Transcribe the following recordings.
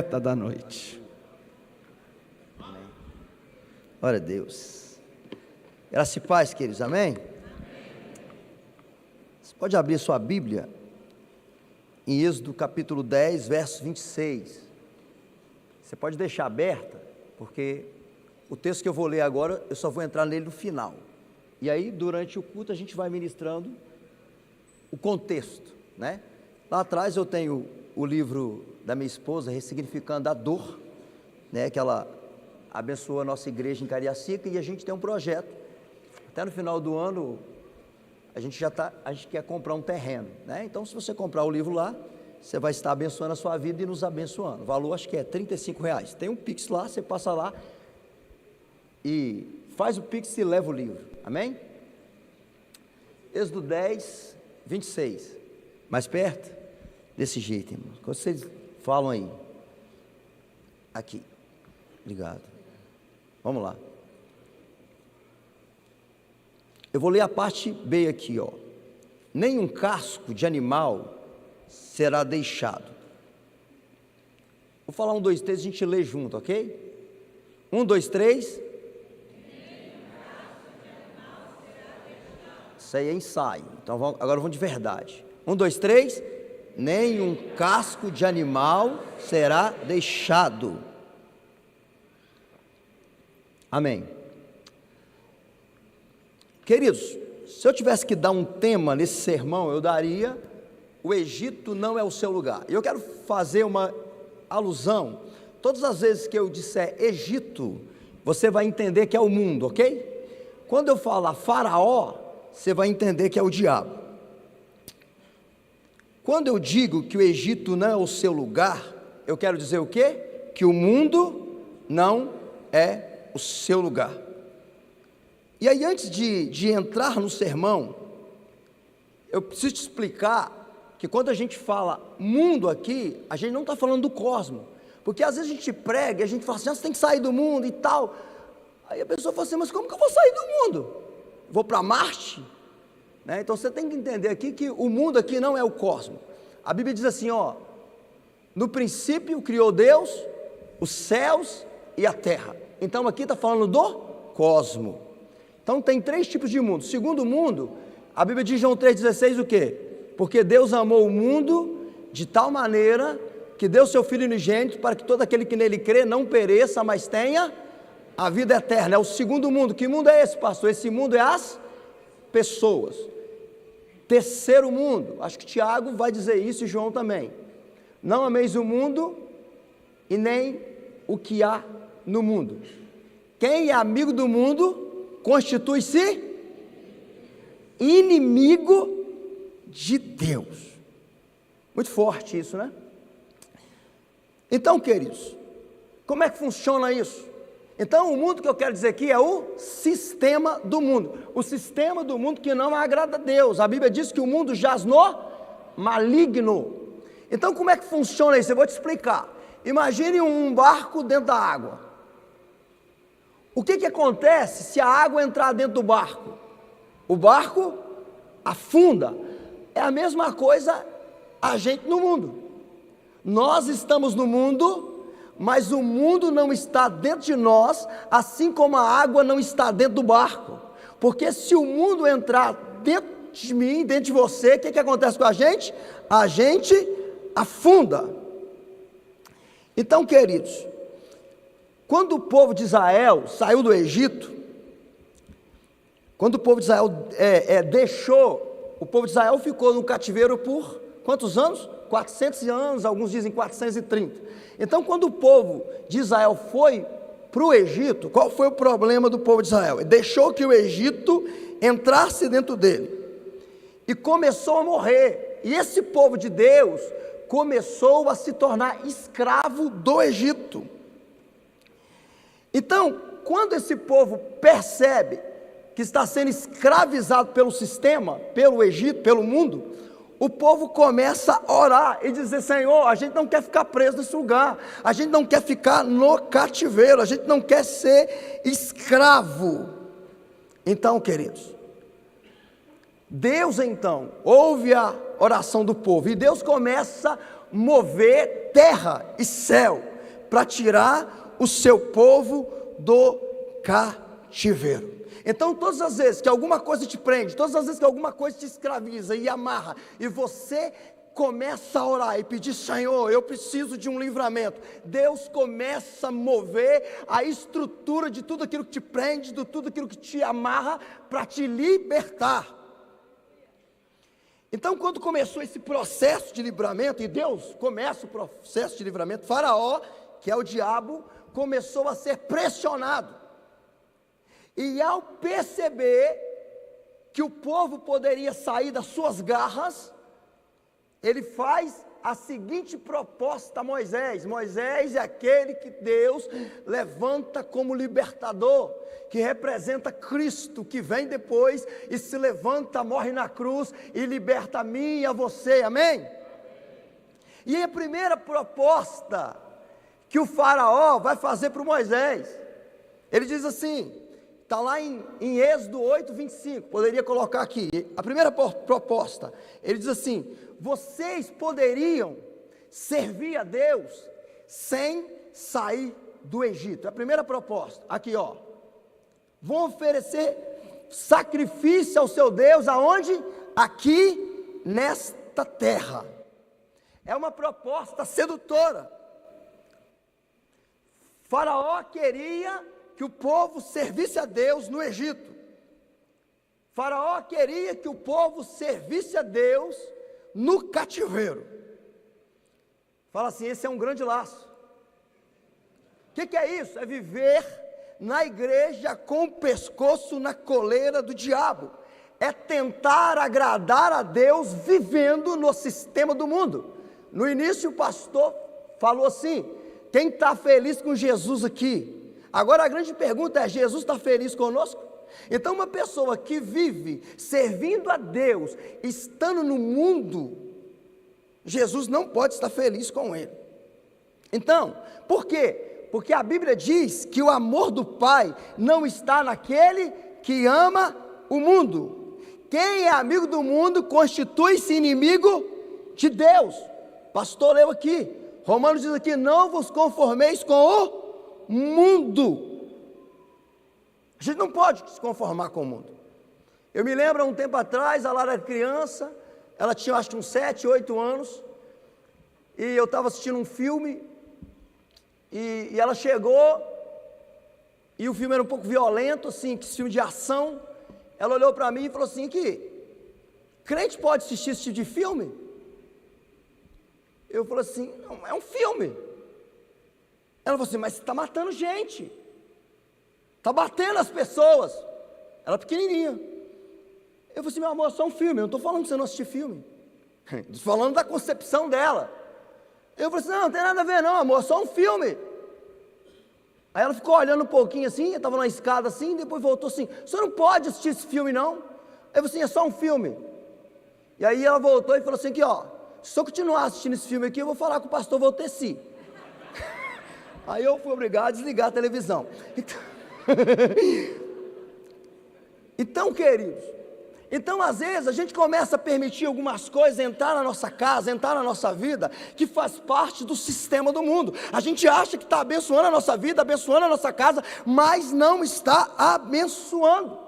Da noite. Amém. Glória a Deus. Graça e paz, queridos, amém? Você pode abrir sua Bíblia em Êxodo capítulo 10, verso 26. Você pode deixar aberta, porque o texto que eu vou ler agora, eu só vou entrar nele no final. E aí, durante o culto, a gente vai ministrando o contexto, né? Lá atrás eu tenho o livro da minha esposa, Ressignificando a Dor, né, que ela abençoou a nossa igreja em Cariacica, e a gente tem um projeto, até no final do ano, a gente quer comprar um terreno, né? Então se você comprar o livro lá, você vai estar abençoando a sua vida e nos abençoando. O valor acho que é R$35, tem um Pix lá, você passa lá e faz o Pix e leva o livro, amém? Êxodo 10, 26, mais perto? Desse jeito, irmão. Quando vocês falam aí. Aqui. Obrigado. Vamos lá. Eu vou ler a parte B aqui, ó. Nenhum casco de animal será deixado. Vou falar 1, 2, 3, a gente lê junto, ok? 1, 2, 3. Isso aí é ensaio. Então agora vamos de verdade. 1, 2, 3. Nenhum casco de animal será deixado. Amém. Queridos, se eu tivesse que dar um tema nesse sermão, eu daria: o Egito não é o seu lugar. E eu quero fazer uma alusão. Todas as vezes que eu disser Egito, você vai entender que é o mundo, ok? Quando eu falar Faraó, você vai entender que é o diabo. Quando eu digo que o Egito não é o seu lugar, eu quero dizer o quê? Que o mundo não é o seu lugar. E aí, antes de entrar no sermão, eu preciso te explicar que quando a gente fala mundo aqui, a gente não está falando do cosmos, porque às vezes a gente prega e a gente fala assim: você tem que sair do mundo e tal. Aí a pessoa fala assim: mas como que eu vou sair do mundo? Vou para Marte? Né? Então você tem que entender aqui que o mundo aqui não é o cosmos. A Bíblia diz assim, ó: no princípio criou Deus os céus e a terra. Então aqui está falando do cosmos. Então tem 3 tipos de mundo. Segundo mundo, a Bíblia diz em João 3,16 o quê? Porque Deus amou o mundo de tal maneira que deu seu Filho unigênito para que todo aquele que nele crê não pereça, mas tenha a vida eterna. É o segundo mundo. Que mundo é esse, pastor? Esse mundo é as pessoas. Terceiro mundo, acho que Tiago vai dizer isso e João também: não ameis o mundo e nem o que há no mundo. Quem é amigo do mundo constitui-se inimigo de Deus. Muito forte isso, né? Então, queridos, como é que funciona isso? Então, o mundo que eu quero dizer aqui é o sistema do mundo. O sistema do mundo que não agrada a Deus. A Bíblia diz que o mundo jaz no maligno. Então, como é que funciona isso? Eu vou te explicar. Imagine um barco dentro da água. O que acontece se a água entrar dentro do barco? O barco afunda. É a mesma coisa a gente no mundo. Nós estamos no mundo, mas o mundo não está dentro de nós, assim como a água não está dentro do barco. Porque se o mundo entrar dentro de mim, dentro de você, o que acontece com a gente? A gente afunda. Então, queridos, quando o povo de Israel saiu do Egito, quando o povo de Israel o povo de Israel ficou no cativeiro por quantos anos? 400 anos, alguns dizem 430. Então, quando o povo de Israel foi para o Egito, qual foi o problema do povo de Israel? Ele deixou que o Egito entrasse dentro dele e começou a morrer. E esse povo de Deus começou a se tornar escravo do Egito. Então, quando esse povo percebe que está sendo escravizado pelo sistema, pelo Egito, pelo mundo, o povo começa a orar e dizer: Senhor, a gente não quer ficar preso nesse lugar, a gente não quer ficar no cativeiro, a gente não quer ser escravo. Então, queridos, Deus então ouve a oração do povo, e Deus começa a mover terra e céu. para tirar o seu povo do cativeiro. Então, todas as vezes que alguma coisa te prende, todas as vezes que alguma coisa te escraviza e amarra, e você começa a orar e pedir: Senhor, eu preciso de um livramento, Deus começa a mover a estrutura de tudo aquilo que te prende, de tudo aquilo que te amarra, para te libertar. Então, quando começou esse processo de livramento, e Deus começa o processo de livramento, Faraó, que é o diabo, começou a ser pressionado. E ao perceber que o povo poderia sair das suas garras, ele faz a seguinte proposta a Moisés. Moisés é aquele que Deus levanta como libertador, que representa Cristo, que vem depois e se levanta, morre na cruz e liberta a mim e a você, amém? E a primeira proposta que o Faraó vai fazer para o Moisés, ele diz assim, está lá em Êxodo 8, 25, poderia colocar aqui, a primeira proposta, ele diz assim: vocês poderiam servir a Deus sem sair do Egito. É a primeira proposta, aqui ó, vão oferecer sacrifício ao seu Deus, aonde? Aqui nesta terra. É uma proposta sedutora. Faraó queria que o povo servisse a Deus no Egito. Faraó queria que o povo servisse a Deus no cativeiro. Fala assim, esse é um grande laço. O que é isso? É viver na igreja com o pescoço na coleira do diabo. É tentar agradar a Deus vivendo no sistema do mundo. No início o pastor falou assim: quem está feliz com Jesus aqui? Agora a grande pergunta é: Jesus está feliz conosco? Então uma pessoa que vive servindo a Deus, estando no mundo, Jesus não pode estar feliz com ele. Então, por quê? Porque a Bíblia diz que o amor do Pai não está naquele que ama o mundo. Quem é amigo do mundo constitui-se inimigo de Deus. Pastor leu aqui, Romanos diz aqui: não vos conformeis com o mundo. A gente não pode se conformar com o mundo. Eu me lembro, há um tempo atrás, a Lara era criança, ela tinha acho que uns 7, 8 anos, e eu estava assistindo um filme, e ela chegou, e o filme era um pouco violento, assim, que filme de ação. Ela olhou para mim e falou assim: que crente pode assistir esse tipo de filme? Eu falei assim: não, é um filme. Ela falou assim: mas você está matando gente, está batendo as pessoas. Ela é pequenininha. Eu falei assim: meu amor, é só um filme, eu não estou falando que você não assistiu filme, estou falando da concepção dela. Eu falei assim: não tem nada a ver não, amor, é só um filme. Aí ela ficou olhando um pouquinho assim, eu estava na escada assim, depois voltou assim: você não pode assistir esse filme não. Eu falei assim: é só um filme. E aí ela voltou e falou assim: aqui ó, se eu continuar assistindo esse filme aqui, eu vou falar com o pastor Volteci. Aí eu fui obrigado a desligar a televisão. Então, queridos, então às vezes a gente começa a permitir algumas coisas entrar na nossa casa, entrar na nossa vida, que faz parte do sistema do mundo. A gente acha que está abençoando a nossa vida, abençoando a nossa casa, mas não está abençoando.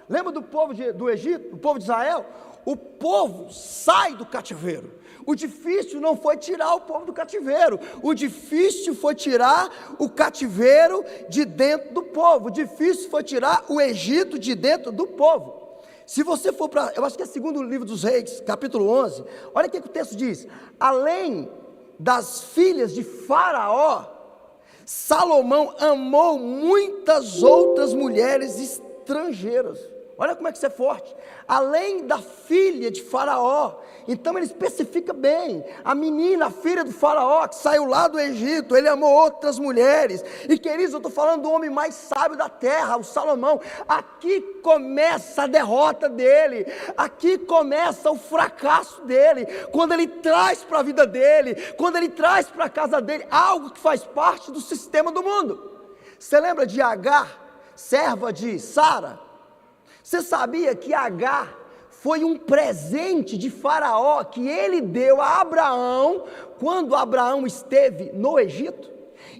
Lembra do povo do Egito, do povo de Israel? O povo sai do cativeiro. O difícil não foi tirar o povo do cativeiro, o difícil foi tirar o cativeiro de dentro do povo, o difícil foi tirar o Egito de dentro do povo. Se você for para, eu acho que é segundo livro dos Reis, capítulo 11, olha o que o texto diz: além das filhas de Faraó, Salomão amou muitas outras mulheres estrangeiras. Olha como é que isso é forte. Além da filha de Faraó, então ele especifica bem, a menina, a filha do Faraó, que saiu lá do Egito, ele amou outras mulheres. E queridos, eu estou falando do homem mais sábio da terra, o Salomão. Aqui começa a derrota dele, aqui começa o fracasso dele, quando ele traz para a vida dele, quando ele traz para a casa dele, algo que faz parte do sistema do mundo. Você lembra de Agar, serva de Sara? Você sabia que Agar foi um presente de Faraó que ele deu a Abraão quando Abraão esteve no Egito?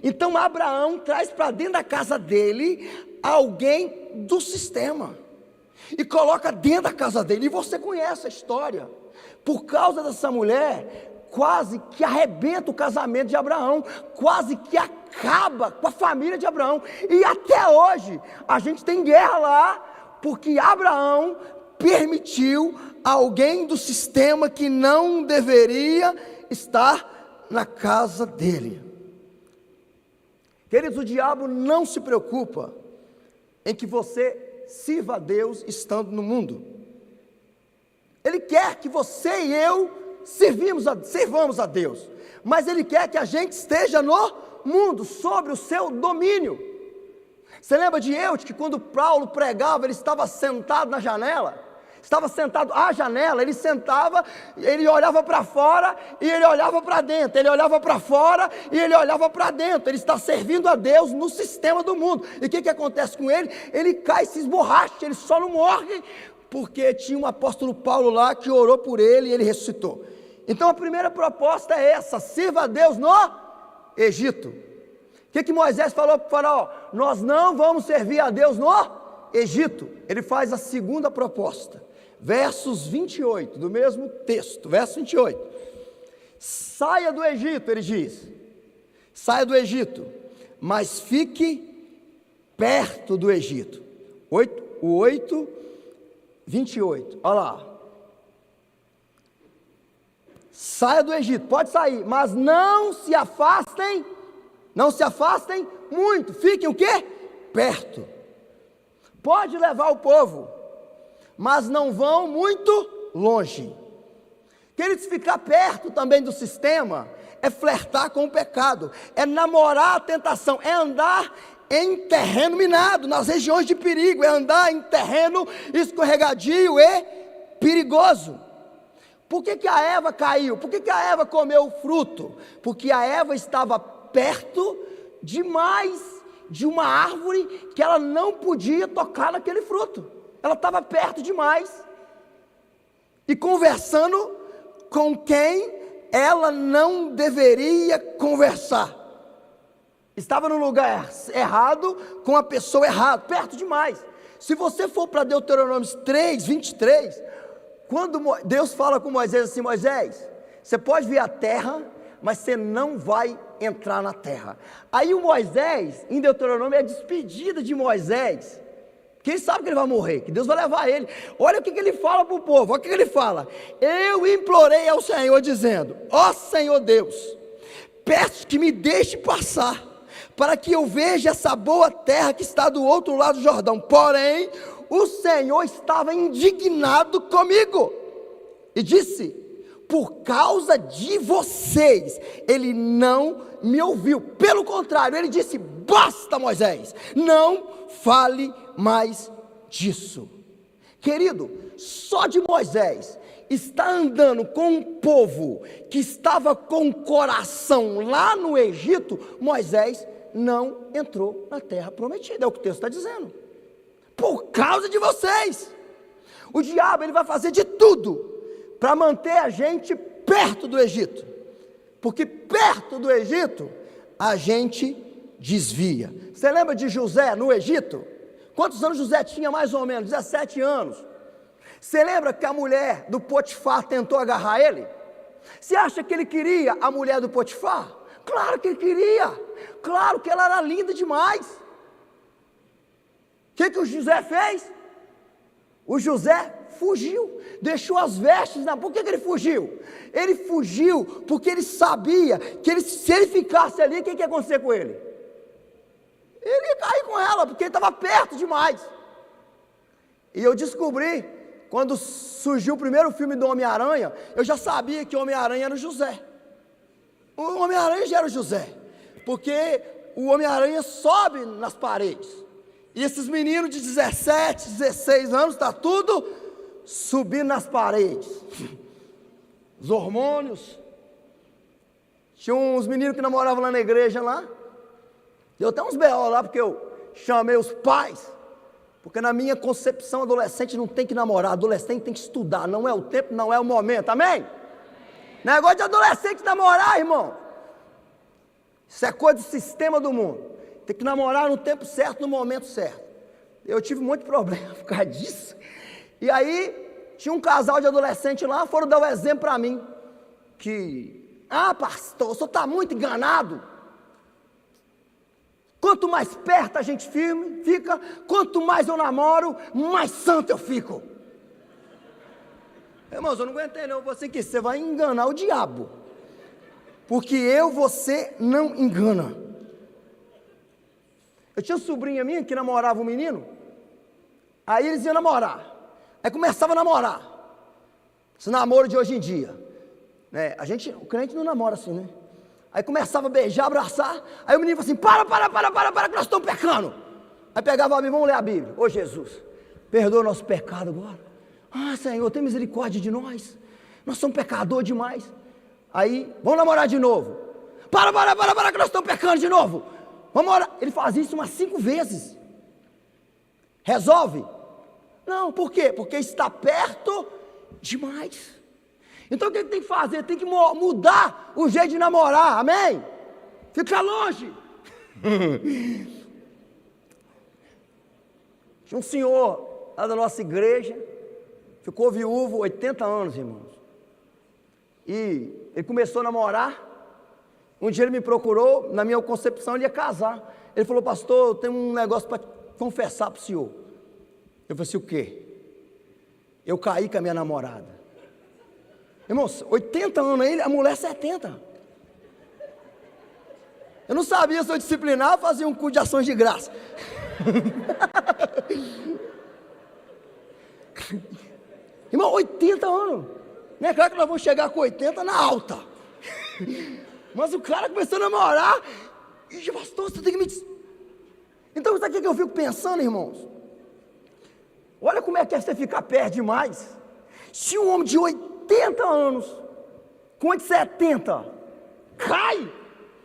Então Abraão traz para dentro da casa dele alguém do sistema e coloca dentro da casa dele. E você conhece a história. Por causa dessa mulher, quase que arrebenta o casamento de Abraão, quase que acaba com a família de Abraão. E até hoje a gente tem guerra lá, porque Abraão permitiu alguém do sistema que não deveria estar na casa dele. Queridos, o diabo não se preocupa em que você sirva a Deus estando no mundo. Ele quer que você e eu sirvamos a Deus, mas ele quer que a gente esteja no mundo, sobre o seu domínio. Você lembra de Eude, que quando Paulo pregava, ele estava sentado na janela? Estava sentado à janela, ele sentava, ele olhava para fora e ele olhava para dentro, ele olhava para fora e ele olhava para dentro. Ele está servindo a Deus no sistema do mundo. E o que acontece com ele? Ele cai, se esborracha, ele só não morre, porque tinha um apóstolo Paulo lá que orou por ele e ele ressuscitou. Então a primeira proposta é essa: sirva a Deus no Egito. O que Moisés falou para o faraó? Nós não vamos servir a Deus no Egito. Ele faz a segunda proposta. Versos 28, do mesmo texto, verso 28. Saia do Egito, ele diz. Saia do Egito, mas fique perto do Egito. 28, olha lá. Saia do Egito, pode sair, mas não se afastem muito. Fiquem o quê? Perto. Pode levar o povo, mas não vão muito longe. Queridos, ficar perto também do sistema é flertar com o pecado, é namorar a tentação, é andar em terreno minado, nas regiões de perigo, é andar em terreno escorregadio e perigoso. Por que a Eva caiu? Por que a Eva comeu o fruto? Porque a Eva estava perto demais de uma árvore que ela não podia tocar naquele fruto. Ela estava perto demais e conversando com quem ela não deveria conversar. Estava no lugar errado, com a pessoa errada, perto demais. Se você for para Deuteronômio 3, 23, quando Deus fala com Moisés assim: Moisés, você pode vir à terra, mas você não vai entrar na terra. Aí o Moisés, em Deuteronômio, é a despedida de Moisés. Quem sabe que ele vai morrer, que Deus vai levar ele. Olha o que ele fala para o povo, olha o que ele fala. Eu implorei ao Senhor dizendo: ó Senhor Deus, peço que me deixe passar, para que eu veja essa boa terra que está do outro lado do Jordão. Porém, o Senhor estava indignado comigo e disse: por causa de vocês, ele não me ouviu. Pelo contrário, ele disse: basta, Moisés, não fale mais disso. Querido, só de Moisés está andando com um povo que estava com o coração lá no Egito, Moisés não entrou na terra prometida, é o que o texto está dizendo. Por causa de vocês. O diabo, ele vai fazer de tudo para manter a gente perto do Egito, porque perto do Egito a gente desvia. Você lembra de José no Egito? Quantos anos José tinha mais ou menos? 17 anos. Você lembra que a mulher do Potifar tentou agarrar ele? Você acha que ele queria a mulher do Potifar? Claro que ele queria, claro que ela era linda demais. O que o José fez? O José fugiu, deixou as vestes na... Por que ele fugiu? Ele fugiu porque ele sabia que se ele ficasse ali, o que ia acontecer com ele? Ele ia cair com ela, porque ele estava perto demais. E eu descobri, quando surgiu o primeiro filme do Homem-Aranha, eu já sabia que o Homem-Aranha era o José. O Homem-Aranha já era o José, porque o Homem-Aranha sobe nas paredes. E esses meninos de 17, 16 anos, está tudo subindo nas paredes. Os hormônios. Tinha uns meninos que namoravam lá na igreja lá. Deu até uns B.O. lá, porque eu chamei os pais. Porque na minha concepção, adolescente não tem que namorar, adolescente tem que estudar. Não é o tempo, não é o momento, amém? Negócio de adolescente namorar, irmão. Isso é coisa do sistema do mundo. Tem que namorar no tempo certo, no momento certo. Eu tive muito problema por causa disso. E aí, tinha um casal de adolescente lá, foram dar o exemplo para mim. Pastor, o senhor está muito enganado. Quanto mais perto a gente fica, quanto mais eu namoro, mais santo eu fico. Irmãos, eu não aguentei não, você vai enganar o diabo. Porque você não engana. Eu tinha uma sobrinha minha que namorava um menino, aí eles iam namorar, aí começava a namorar, esse namoro de hoje em dia, né? O crente não namora assim, né? Aí começava a beijar, abraçar, aí o menino falou assim, para, que nós estamos pecando. Aí pegava a Bíblia, vamos ler a Bíblia. Ô Jesus, perdoa o nosso pecado agora. Senhor, tem misericórdia de nós somos pecadores demais. Aí, vamos namorar de novo. Para, que nós estamos pecando de novo. Vamos orar. Ele fazia isso umas 5 vezes. Resolve? Não, por quê? Porque está perto demais. Então o que tem que fazer? Tem que mudar o jeito de namorar, amém? Fica longe. Tinha um senhor lá da nossa igreja, ficou viúvo 80 anos, irmãos. E ele começou a namorar. Um dia ele me procurou, na minha concepção ele ia casar. Ele falou, pastor, eu tenho um negócio para confessar para o senhor. Eu falei assim, o quê? Eu caí com a minha namorada. Irmãos, 80 anos aí, a mulher 70. Eu não sabia se eu disciplinar, fazia um curso de ações de graça. Irmão, 80 anos. Não é claro que nós vamos chegar com 80 na alta. Mas o cara começou a namorar. E pastor, você tem que me... Então, sabe o que eu fico pensando, irmãos? Olha como é que é você ficar perto demais. Se um homem de 80 anos, com 70, cai.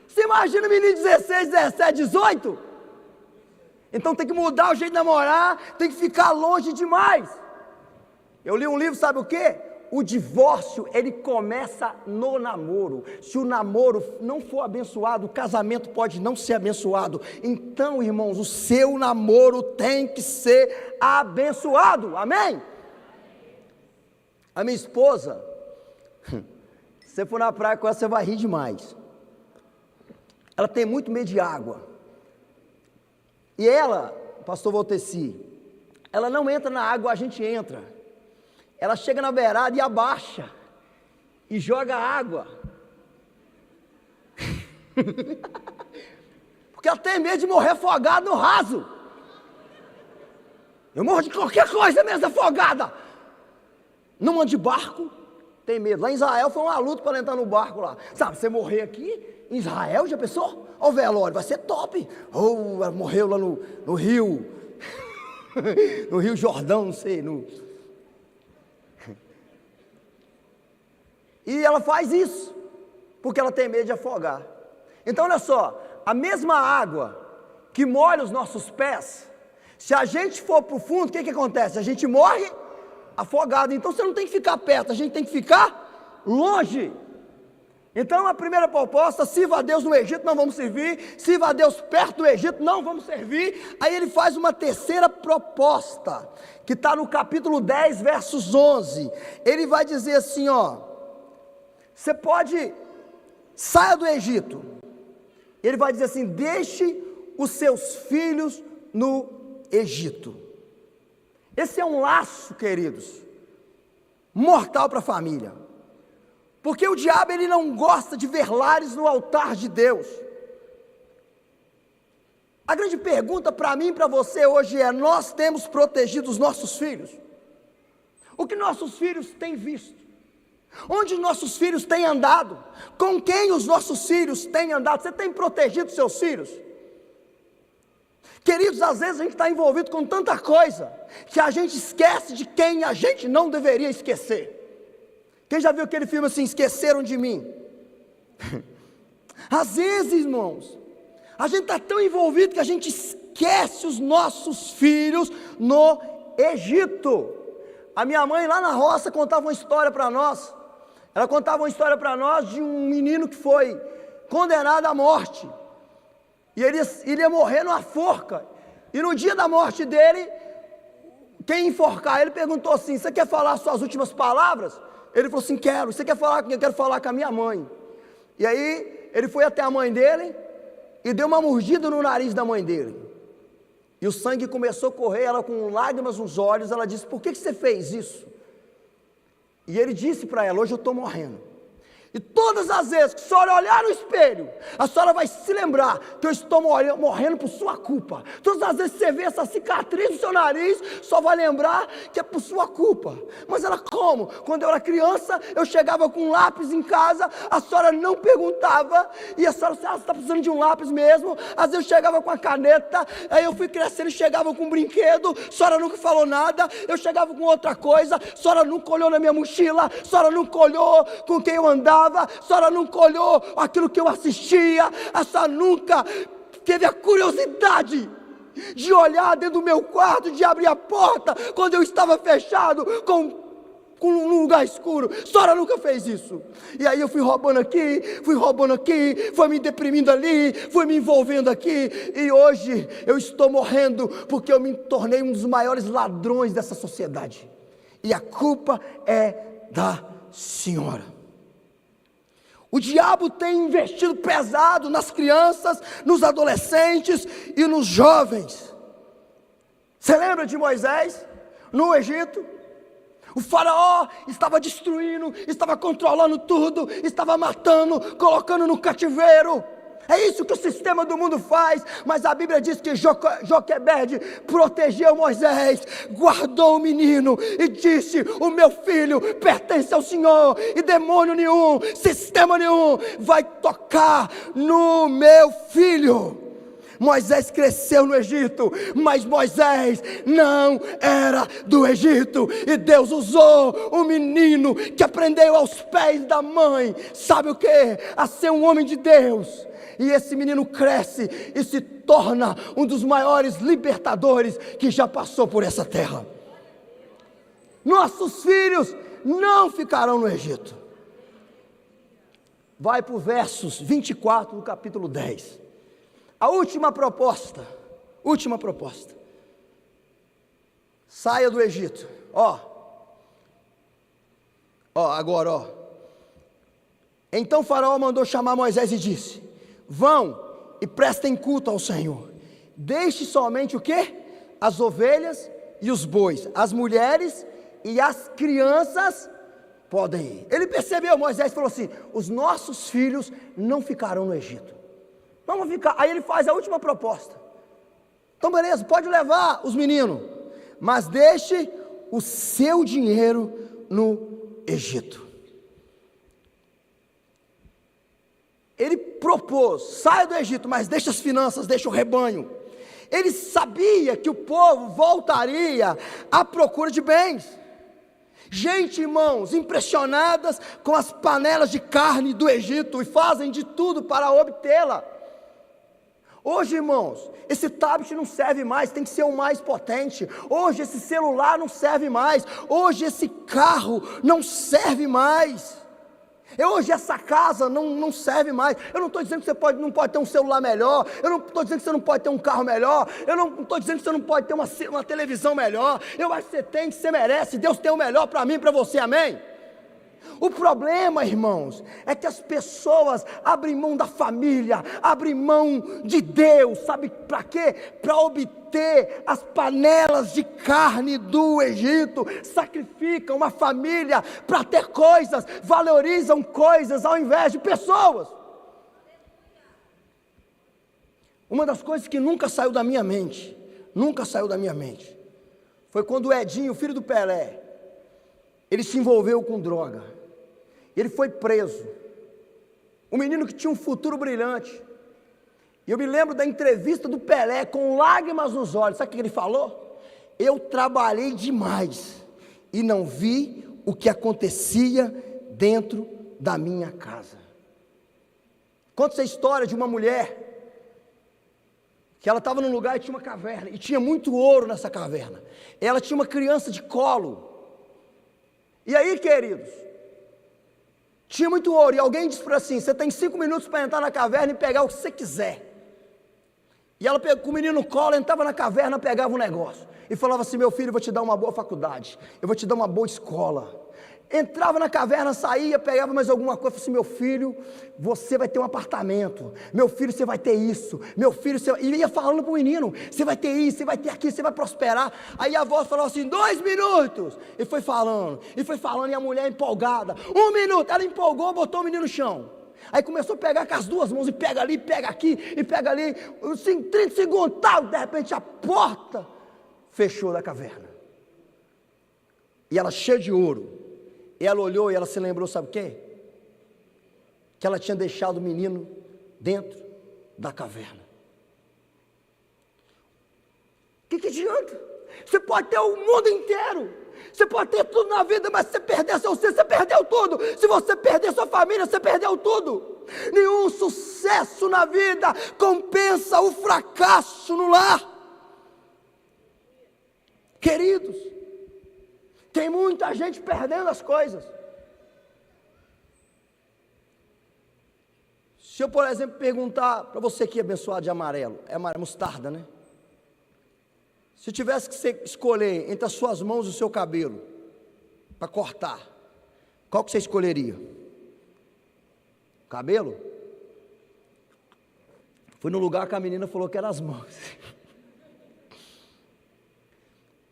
Você imagina um menino de 16, 17, 18? Então tem que mudar o jeito de namorar, tem que ficar longe demais. Eu li um livro, sabe o quê? O divórcio, ele começa no namoro. Se o namoro não for abençoado, o casamento pode não ser abençoado. Então, irmãos, o seu namoro tem que ser abençoado, amém? A minha esposa, se você for na praia com ela, você vai rir demais. Ela tem muito medo de água. E ela, pastor Valteci, ela não entra na água, a gente entra. Ela chega na beirada e abaixa, e joga água. Porque ela tem medo de morrer afogada no raso. Eu morro de qualquer coisa mesmo afogada. Não anda de barco, tem medo. Lá em Israel foi uma luta para entrar no barco lá. Sabe, você morrer aqui, em Israel, já pensou? Ó o velório, vai ser top. Ela morreu lá no rio, no Rio Jordão, não sei, E ela faz isso, porque ela tem medo de afogar. Então olha só, a mesma água que molha os nossos pés, se a gente for para o fundo, o que acontece? A gente morre afogado. Então você não tem que ficar perto, a gente tem que ficar longe. Então a primeira proposta, sirva a Deus no Egito, não vamos servir. Sirva a Deus perto do Egito, não vamos servir. Aí ele faz uma terceira proposta, que está no capítulo 10, versos 11. Ele vai dizer assim, você pode, saia do Egito. Ele vai dizer assim, deixe os seus filhos no Egito. Esse é um laço, queridos, mortal para a família. Porque o diabo, ele não gosta de ver lares no altar de Deus. A grande pergunta para mim e para você hoje é, nós temos protegido os nossos filhos? O que nossos filhos têm visto? Onde nossos filhos têm andado? Com quem os nossos filhos têm andado? Você tem protegido seus filhos? Queridos, às vezes a gente está envolvido com tanta coisa, que a gente esquece de quem a gente não deveria esquecer. Quem já viu aquele filme assim, Esqueceram de Mim? Às vezes, irmãos, a gente está tão envolvido que a gente esquece os nossos filhos no Egito. A minha mãe lá na roça contava uma história para nós. Ela contava uma história para nós de um menino que foi condenado à morte. E ele iria morrer numa forca. E no dia da morte dele, quem enforcar ele perguntou assim: você quer falar suas últimas palavras? Ele falou assim: quero. Você quer falar com quem? Eu quero falar com a minha mãe. E aí ele foi até a mãe dele e deu uma mordida no nariz da mãe dele. E o sangue começou a correr, ela com lágrimas nos olhos. Ela disse: por que você fez isso? E ele disse para ela: hoje eu estou morrendo. E todas as vezes que a senhora olhar no espelho, a senhora vai se lembrar que eu estou morrendo por sua culpa. Todas as vezes que você vê essa cicatriz no seu nariz, só vai lembrar que é por sua culpa. Mas ela como? Quando eu era criança, eu chegava com um lápis em casa, a senhora não perguntava, e a senhora, você está precisando de um lápis mesmo? Às vezes eu chegava com a caneta, aí eu fui crescendo e chegava com um brinquedo, a senhora nunca falou nada, eu chegava com outra coisa, a senhora nunca olhou na minha mochila, a senhora nunca olhou com quem eu andava, a senhora nunca olhou aquilo que eu assistia, a senhora nunca teve a curiosidade de olhar dentro do meu quarto, de abrir a porta quando eu estava fechado com um lugar escuro. A senhora nunca fez isso. E aí eu fui roubando aqui, foi me deprimindo ali, fui me envolvendo aqui, e hoje eu estou morrendo porque eu me tornei um dos maiores ladrões dessa sociedade, e a culpa é da senhora. O diabo tem investido pesado nas crianças, nos adolescentes e nos jovens. Você lembra de Moisés no Egito? O faraó estava destruindo, estava controlando tudo, estava matando, colocando no cativeiro. É isso que o sistema do mundo faz. Mas a Bíblia diz que Joquebede protegeu Moisés, guardou o menino e disse: o meu filho pertence ao Senhor, e demônio nenhum, sistema nenhum vai tocar no meu filho. Moisés cresceu no Egito, mas Moisés não era do Egito, e Deus usou um menino que aprendeu aos pés da mãe, sabe o que? A ser um homem de Deus. E esse menino cresce e se torna um dos maiores libertadores que já passou por essa terra. Nossos filhos não ficarão no Egito. Vai para o versos 24 do capítulo 10. A última proposta. Saia do Egito. Agora. Então Faraó mandou chamar Moisés e disse: vão e prestem culto ao Senhor. Deixe somente o quê? As ovelhas e os bois, as mulheres e as crianças podem ir. Ele percebeu, Moisés falou assim: os nossos filhos não ficarão no Egito. Vamos ficar. Aí ele faz a última proposta. Então beleza, pode levar os meninos, mas deixe o seu dinheiro no Egito. Ele propôs: saia do Egito, mas deixa as finanças, deixa o rebanho. Ele sabia que o povo voltaria à procura de bens. Gente, irmãos, impressionadas com as panelas de carne do Egito, e fazem de tudo para obtê-la. Hoje, irmãos, esse tablet não serve mais, tem que ser o mais potente. Hoje esse celular não serve mais. Hoje esse carro não serve mais. Hoje essa casa não serve mais. Eu não estou dizendo que você não pode ter um celular melhor. Eu não estou dizendo que você não pode ter um carro melhor. Eu não estou dizendo que você não pode ter uma televisão melhor. Eu acho que você tem, que você merece. Deus tem o melhor para mim e para você, amém? O problema, irmãos, é que as pessoas abrem mão da família, abrem mão de Deus, sabe para quê? Para obter as panelas de carne do Egito, sacrificam uma família para ter coisas, valorizam coisas ao invés de pessoas. Uma das coisas que nunca saiu da minha mente, foi quando o Edinho, filho do Pelé, ele se envolveu com droga. Ele foi preso. Um menino que tinha um futuro brilhante. E eu me lembro da entrevista do Pelé com lágrimas nos olhos. Sabe o que ele falou? Eu trabalhei demais e não vi o que acontecia dentro da minha casa. Conta-se a história de uma mulher que ela estava num lugar e tinha uma caverna, e tinha muito ouro nessa caverna. Ela tinha uma criança de colo. E aí, queridos, tinha muito ouro, e alguém disse para ela assim: você tem 5 minutos para entrar na caverna e pegar o que você quiser. E ela com o menino no colo, entrava na caverna, pegava um negócio, e falava assim: meu filho, eu vou te dar uma boa faculdade, eu vou te dar uma boa escola. Entrava na caverna, saía, pegava mais alguma coisa, falava assim: meu filho, você vai ter um apartamento, meu filho, você vai ter isso, meu filho, você... e ia falando para o menino: você vai ter isso, você vai ter aquilo, você vai prosperar. Aí a voz falou assim: 2 minutos, e foi falando, e a mulher empolgada: 1 minuto, ela empolgou, botou o menino no chão. Aí começou a pegar com as 2 mãos, e pega ali, pega aqui, e pega ali, assim, 30 segundos, tal, de repente a porta fechou da caverna, e ela cheia de ouro. E ela olhou e ela se lembrou, sabe o quê? Que ela tinha deixado o menino dentro da caverna. O que adianta? Você pode ter o mundo inteiro, você pode ter tudo na vida, mas se você perder seu ser, você perdeu tudo. Se você perder sua família, você perdeu tudo. Nenhum sucesso na vida compensa o fracasso no lar. Queridos, tem muita gente perdendo as coisas. Se eu, por exemplo, perguntar para você que é abençoado de amarelo, é mostarda, né? Se tivesse que escolher entre as suas mãos e o seu cabelo para cortar, qual que você escolheria? Cabelo? Fui no lugar que a menina falou que era as mãos.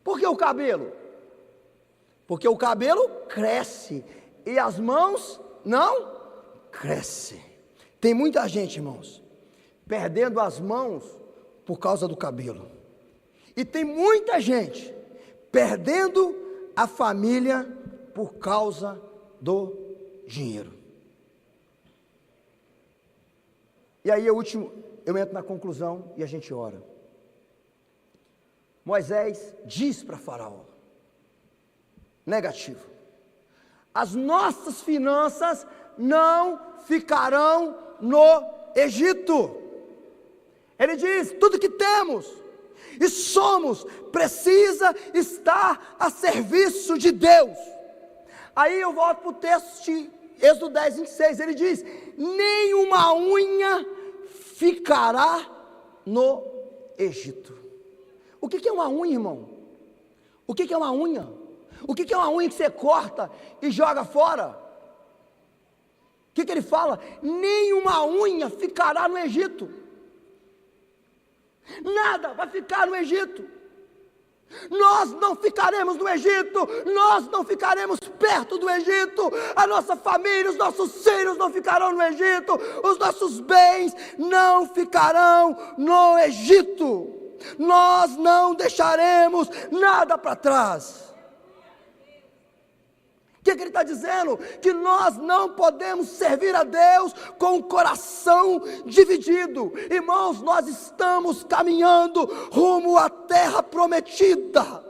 Por que o cabelo? Porque o cabelo cresce e as mãos não crescem. Tem muita gente, irmãos, perdendo as mãos por causa do cabelo. E tem muita gente perdendo a família por causa do dinheiro. E aí eu entro na conclusão e a gente ora. Moisés diz para Faraó: negativo, as nossas finanças não ficarão no Egito. Ele diz: tudo que temos e somos precisa estar a serviço de Deus. Aí eu volto para o texto de Êxodo 10, 26, ele diz: nenhuma unha ficará no Egito. O que é uma unha, irmão? O que é uma unha? O que é uma unha que você corta e joga fora? O que ele fala? Nenhuma unha ficará no Egito. Nada vai ficar no Egito. Nós não ficaremos no Egito. Nós não ficaremos perto do Egito. A nossa família, os nossos filhos não ficarão no Egito. Os nossos bens não ficarão no Egito. Nós não deixaremos nada para trás. O que ele está dizendo? Que nós não podemos servir a Deus com o coração dividido. Irmãos, nós estamos caminhando rumo à terra prometida.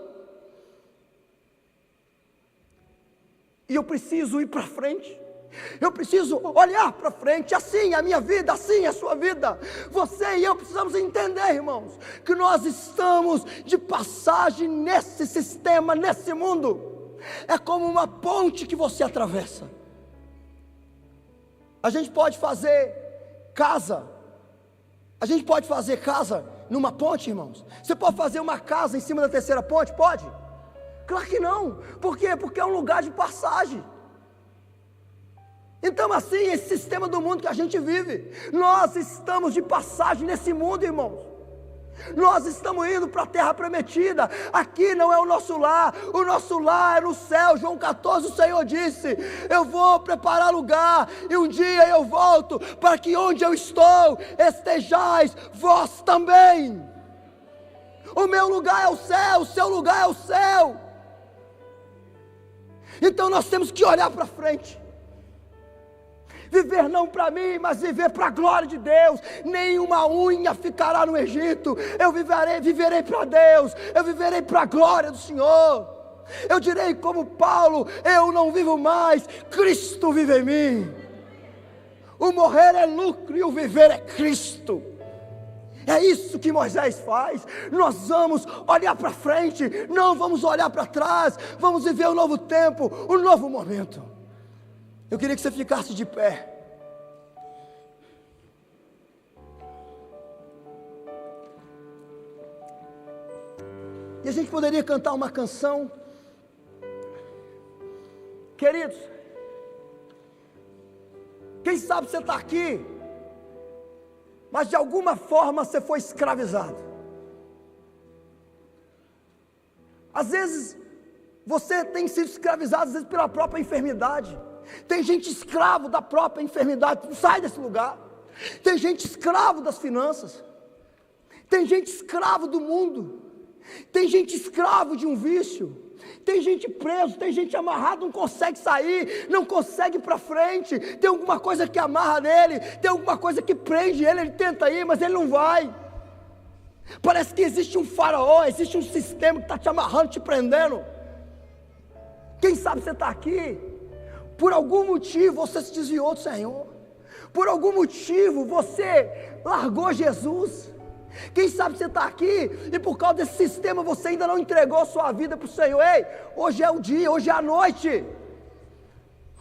E eu preciso ir para frente. Eu preciso olhar para frente. Assim é a minha vida, assim é a sua vida. Você e eu precisamos entender, irmãos, que nós estamos de passagem nesse sistema, nesse mundo. É como uma ponte que você atravessa. A gente pode fazer casa. A gente pode fazer casa numa ponte, irmãos. Você pode fazer uma casa em cima da terceira ponte? Pode? Claro que não. Por quê? Porque é um lugar de passagem. Então assim, esse sistema do mundo que a gente vive, nós estamos de passagem nesse mundo, irmãos. Nós estamos indo para a terra prometida. Aqui não é o nosso lar é no céu. João 14, o Senhor disse: eu vou preparar lugar, e um dia eu volto, para que onde eu estou, estejais vós também. O meu lugar é o céu, o seu lugar é o céu. Então nós temos que olhar para frente. Viver não para mim, mas viver para a glória de Deus. Nenhuma unha ficará no Egito. Eu viverei para Deus. Eu viverei para a glória do Senhor. Eu direi como Paulo: eu não vivo mais, Cristo vive em mim. O morrer é lucro e o viver é Cristo. É isso que Moisés faz. Nós vamos olhar para frente, não vamos olhar para trás. Vamos viver um novo tempo, um novo momento. Eu queria que você ficasse de pé. E a gente poderia cantar uma canção. Queridos, quem sabe você está aqui, mas de alguma forma você foi escravizado. Às vezes, você tem sido escravizado, às vezes pela própria enfermidade. Tem gente escravo da própria enfermidade, não sai desse lugar. Tem gente escravo das finanças. Tem gente escravo do mundo. Tem gente escravo de um vício. Tem gente preso, tem gente amarrado, não consegue sair, não consegue ir para frente. Tem alguma coisa que amarra nele, tem alguma coisa que prende ele, ele tenta ir, mas ele não vai. Parece que existe um faraó, existe um sistema que está te amarrando, te prendendo. Quem sabe você está aqui, por algum motivo você se desviou do Senhor, por algum motivo você largou Jesus. Quem sabe você está aqui e por causa desse sistema você ainda não entregou sua vida para o Senhor. Ei, hoje é o dia, hoje é a noite.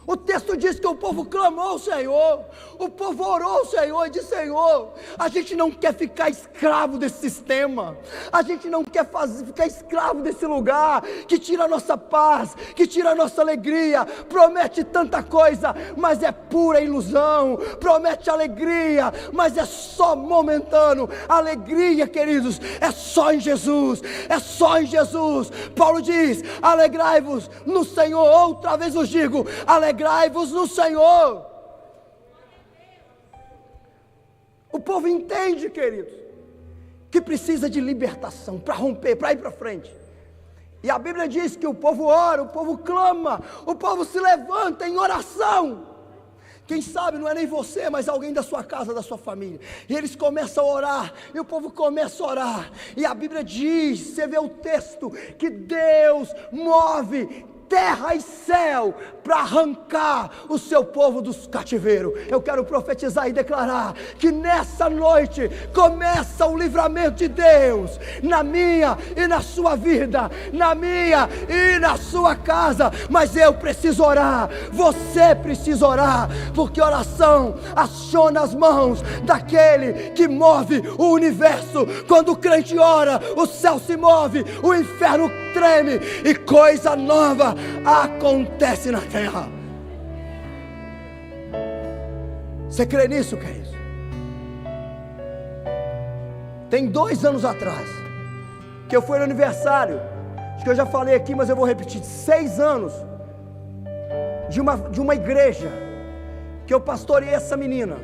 O texto diz que o povo clamou ao Senhor, o povo orou ao Senhor e disse: Senhor, a gente não quer ficar escravo desse sistema, a gente não quer ficar escravo desse lugar, que tira a nossa paz, que tira a nossa alegria, promete tanta coisa, mas é pura ilusão, promete alegria, mas é só momentâneo. Alegria, queridos, é só em Jesus, é só em Jesus. Paulo diz: alegrai-vos no Senhor. Outra vez vos digo, alegrai-vos no Senhor. O povo entende, queridos, que precisa de libertação para romper, para ir para frente. E a Bíblia diz que o povo ora, o povo clama, o povo se levanta em oração. Quem sabe não é nem você, mas alguém da sua casa, da sua família. E eles começam a orar, e o povo começa a orar. E a Bíblia diz, você vê o texto, que Deus move terra e céu para arrancar o seu povo dos cativeiros. Eu quero profetizar e declarar que nessa noite começa o livramento de Deus na minha e na sua vida, na minha e na sua casa. Mas eu preciso orar, você precisa orar, porque oração aciona as mãos daquele que move o universo. Quando o crente ora, o céu se move, o inferno treme e coisa nova acontece na terra. Você crê nisso, querido? Tem 2 anos atrás que eu fui no aniversário, acho que eu já falei aqui, mas eu vou repetir, 6 anos de uma igreja que eu pastoreei essa menina.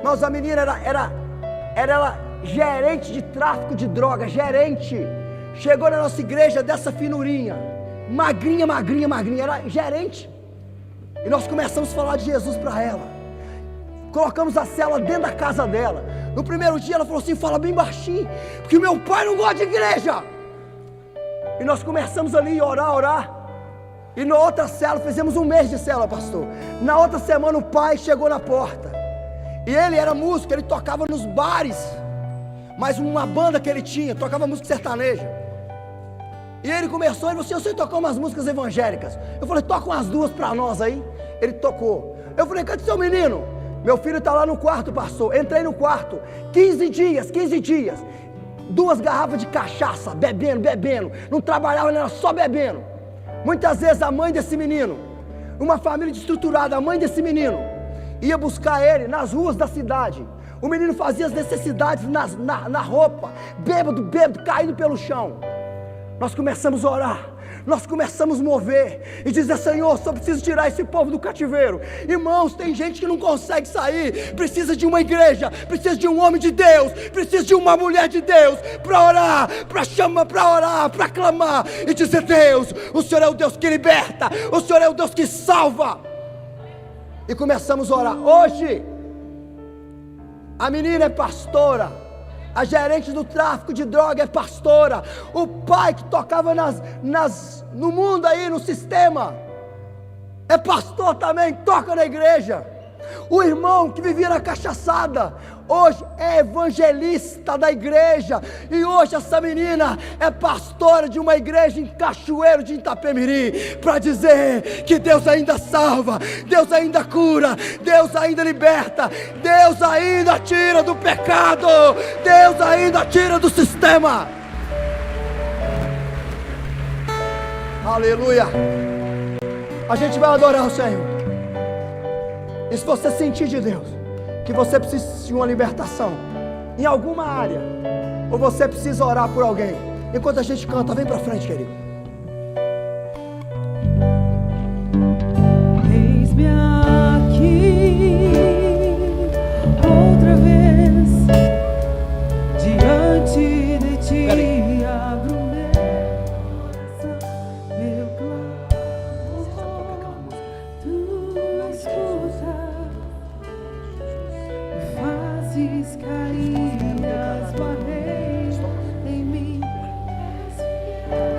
Mas a menina era gerente de tráfico de drogas, gerente. Chegou na nossa igreja dessa finurinha, magrinha, era gerente. E nós começamos a falar de Jesus para ela. Colocamos a cela dentro da casa dela. No primeiro dia ela falou assim: fala bem baixinho, porque meu pai não gosta de igreja. E nós começamos ali a orar. E na outra cela, fizemos 1 mês de cela, pastor. Na outra semana o pai chegou na porta. E ele era músico, ele tocava nos bares. Mas uma banda que ele tinha, tocava música sertaneja. E ele começou, ele falou assim: eu sei tocar umas músicas evangélicas. Eu falei: toca umas 2 para nós aí. Ele tocou. Eu falei: cadê seu menino? Meu filho está lá no quarto, pastor. Entrei no quarto, 15 dias, 2 garrafas de cachaça, bebendo. Não trabalhava, era só bebendo. Muitas vezes a mãe desse menino, uma família desestruturada, a mãe desse menino ia buscar ele nas ruas da cidade. O menino fazia as necessidades na roupa, bêbado, caído pelo chão. Nós começamos a orar, nós começamos a mover e dizer: Senhor, só preciso tirar esse povo do cativeiro. Irmãos, tem gente que não consegue sair, precisa de uma igreja, precisa de um homem de Deus, precisa de uma mulher de Deus para orar, para chamar, para orar, para clamar e dizer: Deus, o Senhor é o Deus que liberta, o Senhor é o Deus que salva. E começamos a orar. Hoje a menina é pastora, a gerente do tráfico de droga é pastora, o pai que tocava no mundo aí, no sistema, é pastor também, toca na igreja. O irmão que vivia na cachaçada, hoje é evangelista da igreja. E hoje essa menina é pastora de uma igreja em Cachoeiro de Itapemirim, para dizer que Deus ainda salva, Deus ainda cura, Deus ainda liberta, Deus ainda tira do pecado, Deus ainda tira do sistema. Aleluia. A gente vai adorar o Senhor. E se você sentir de Deus que você precisa de uma libertação em alguma área, ou você precisa orar por alguém, enquanto a gente canta, vem pra frente, querido. Eis-me aqui outra vez diante de ti. Abro meu coração, meu clamor, tu escuta, me fazes cair das barreiras em mim.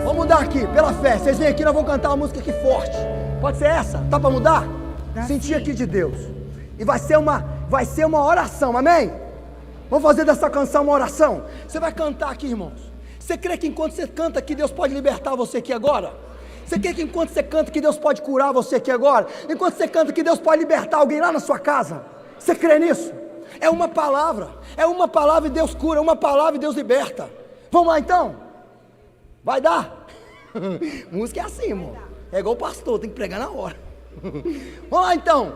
Vamos mudar aqui, pela fé. Vocês vêm aqui, nós vamos cantar uma música aqui forte. Pode ser essa? Tá para mudar? Sentir aqui de Deus. E vai ser uma oração, amém? Vamos fazer dessa canção uma oração. Você vai cantar aqui, irmãos. Você crê que enquanto você canta aqui, Deus pode libertar você aqui agora? Você crê que enquanto você canta que Deus pode curar você aqui agora? Enquanto você canta que Deus pode libertar alguém lá na sua casa? Você crê nisso? É uma palavra e Deus cura, é uma palavra e Deus liberta. Vamos lá então? Vai dar? Música é assim, irmão. É igual o pastor, tem que pregar na hora. Vamos lá então.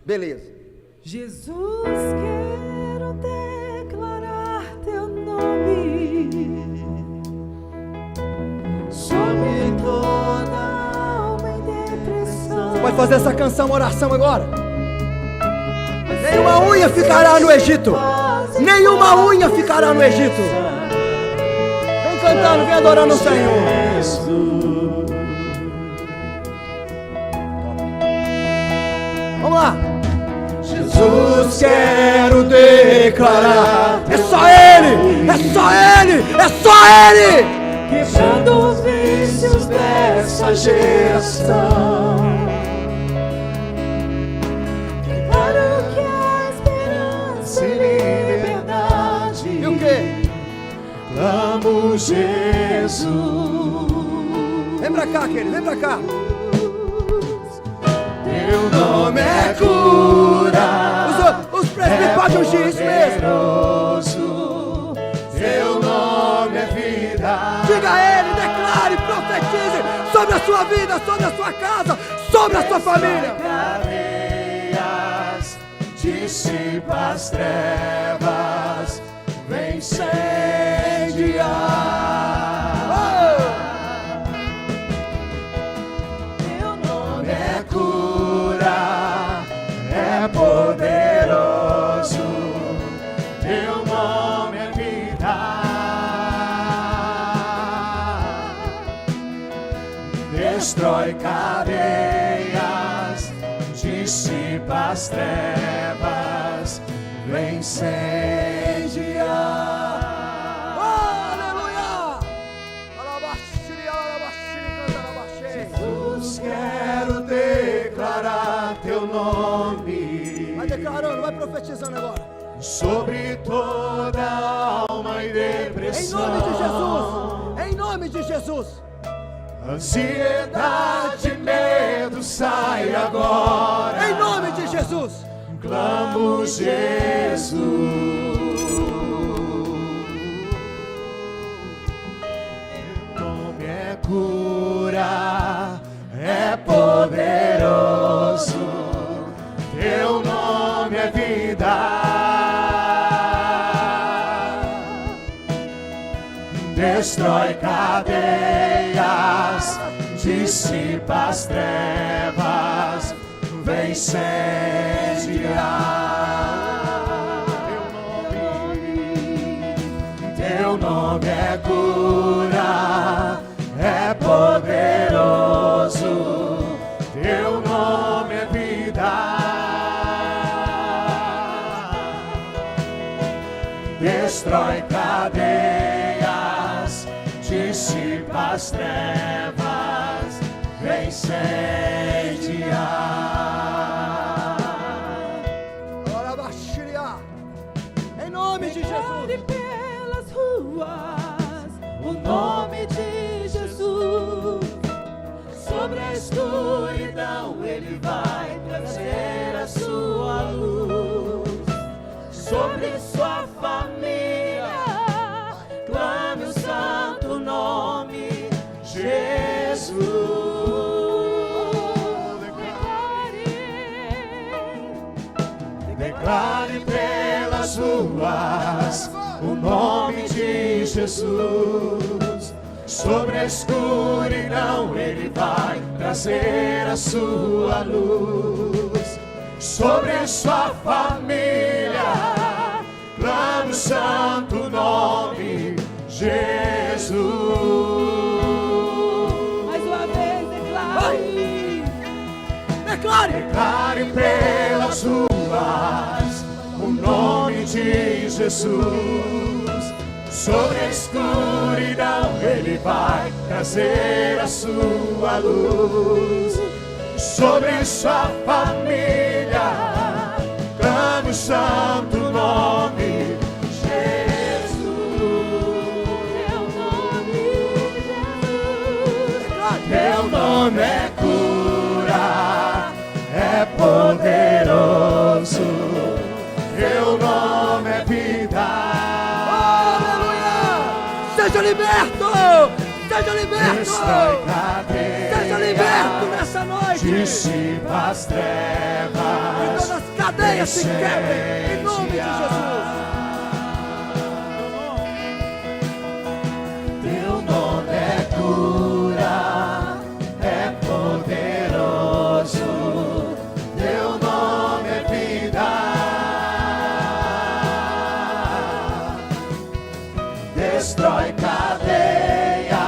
Beleza. Jesus, quero declarar teu nome sobre toda alma em depressão. Você pode fazer essa canção, uma oração agora. Nenhuma unha ficará no Egito. Nenhuma unha ficará no Egito. Vem cantando, vem adorando o Senhor. Vamos lá. Jesus, quero declarar. É só Ele, é só Ele, é só Ele. Quebrando os vícios dessa geração, claro que há esperança e liberdade. E o quê? Clamo Jesus. Vem pra cá, querido, vem pra cá. Teu nome é cura. Os presbíteros podem ungir isso mesmo. Teu nome é vida. Diga a Ele, declare, profetize sobre a sua vida, sobre a sua casa, sobre a sua família. Cadeias, dissipa as trevas, vem incendiar. Teu nome é cura, é poderoso. Teu nome é vida. Destrói cadeias, dissipa as trevas, vem incendiar. Oh, aleluia! Alabaxiri, alabaxiri, canta alabaxiri. Jesus, quero declarar teu nome. Vai declarando, vai profetizando agora. Sobre toda alma e Em depressão. nome de Jesus, em nome de Jesus. Ansiedade, medo, sai agora. Em nome de Jesus. Clamo Jesus. Teu nome é cura, é poderoso. Teu nome é vida. Destrói cadeias, dissipa as trevas, vem incendiar. Teu nome é cura, é poderoso. Teu nome é vida. Destrói cadeias, dissipa as trevas, vem incendiar. Ora, baixia. Em nome de Jesus. Pelas ruas, o nome de Jesus. Sobre a escuridão Ele vai trazer a sua luz. Sobre sua família, clame o santo nome Jesus. Declare pelas ruas o nome de Jesus. Sobre a escuridão Ele vai trazer a sua luz. Sobre sua família, clame o santo nome Jesus. Mais uma vez, declare. Declare. Declare pelas ruas o nome de Jesus. Sobre a escuridão Ele vai trazer a sua luz. Sobre sua família, clame o santo nome Jesus. Teu nome, Jesus. Teu nome é cura, é poderoso. Teu nome é vida. Aleluia! Seja liberto! Seja liberto! Destrói cadeias, Seja liberto nessa noite! dissipa as E trevas. todas as cadeias se quebrem em nome de Jesus. Teu nome é cura, é poderoso. Teu nome é vida. Destrói cadeias,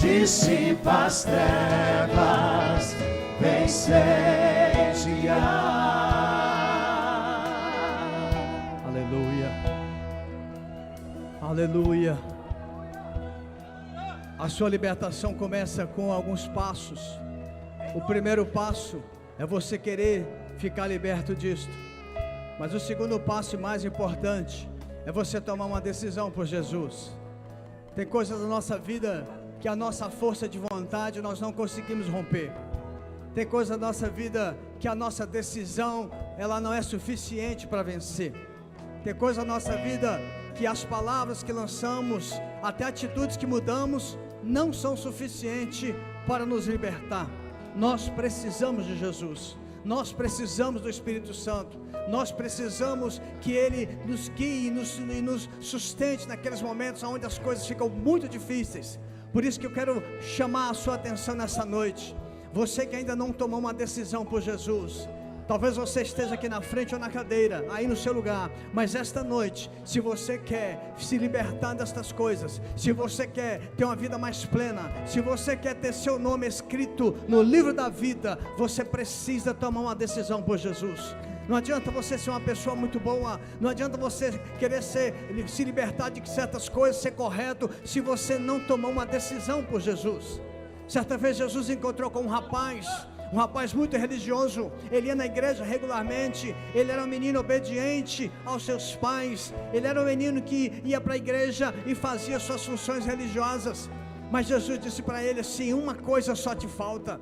dissipa as trevas, vem incendiar. Aleluia. Aleluia. A sua libertação começa com alguns passos. O primeiro passo é você querer ficar liberto disto. Mas o segundo passo, e mais importante, é você tomar uma decisão por Jesus. Tem coisas da nossa vida que a nossa força de vontade nós não conseguimos romper. Tem coisas da nossa vida que a nossa decisão ela não é suficiente para vencer. Tem coisas da nossa vida que as palavras que lançamos, até atitudes que mudamos, não são suficientes para nos libertar. Nós precisamos de Jesus. Nós precisamos do Espírito Santo. Nós precisamos que Ele nos guie e nos sustente naqueles momentos onde as coisas ficam muito difíceis. Por isso que eu quero chamar a sua atenção nessa noite. Você que ainda não tomou uma decisão por Jesus, talvez você esteja aqui na frente ou na cadeira, aí no seu lugar, mas esta noite, se você quer se libertar destas coisas, se você quer ter uma vida mais plena, se você quer ter seu nome escrito no livro da vida, você precisa tomar uma decisão por Jesus. Não adianta você ser uma pessoa muito boa, não adianta você querer se libertar de certas coisas, ser correto, se você não tomar uma decisão por Jesus. Certa vez Jesus encontrou com um rapaz muito religioso. Ele ia na igreja regularmente, ele era um menino obediente aos seus pais, ele era um menino que ia para a igreja e fazia suas funções religiosas. Mas Jesus disse para ele assim: uma coisa só te falta,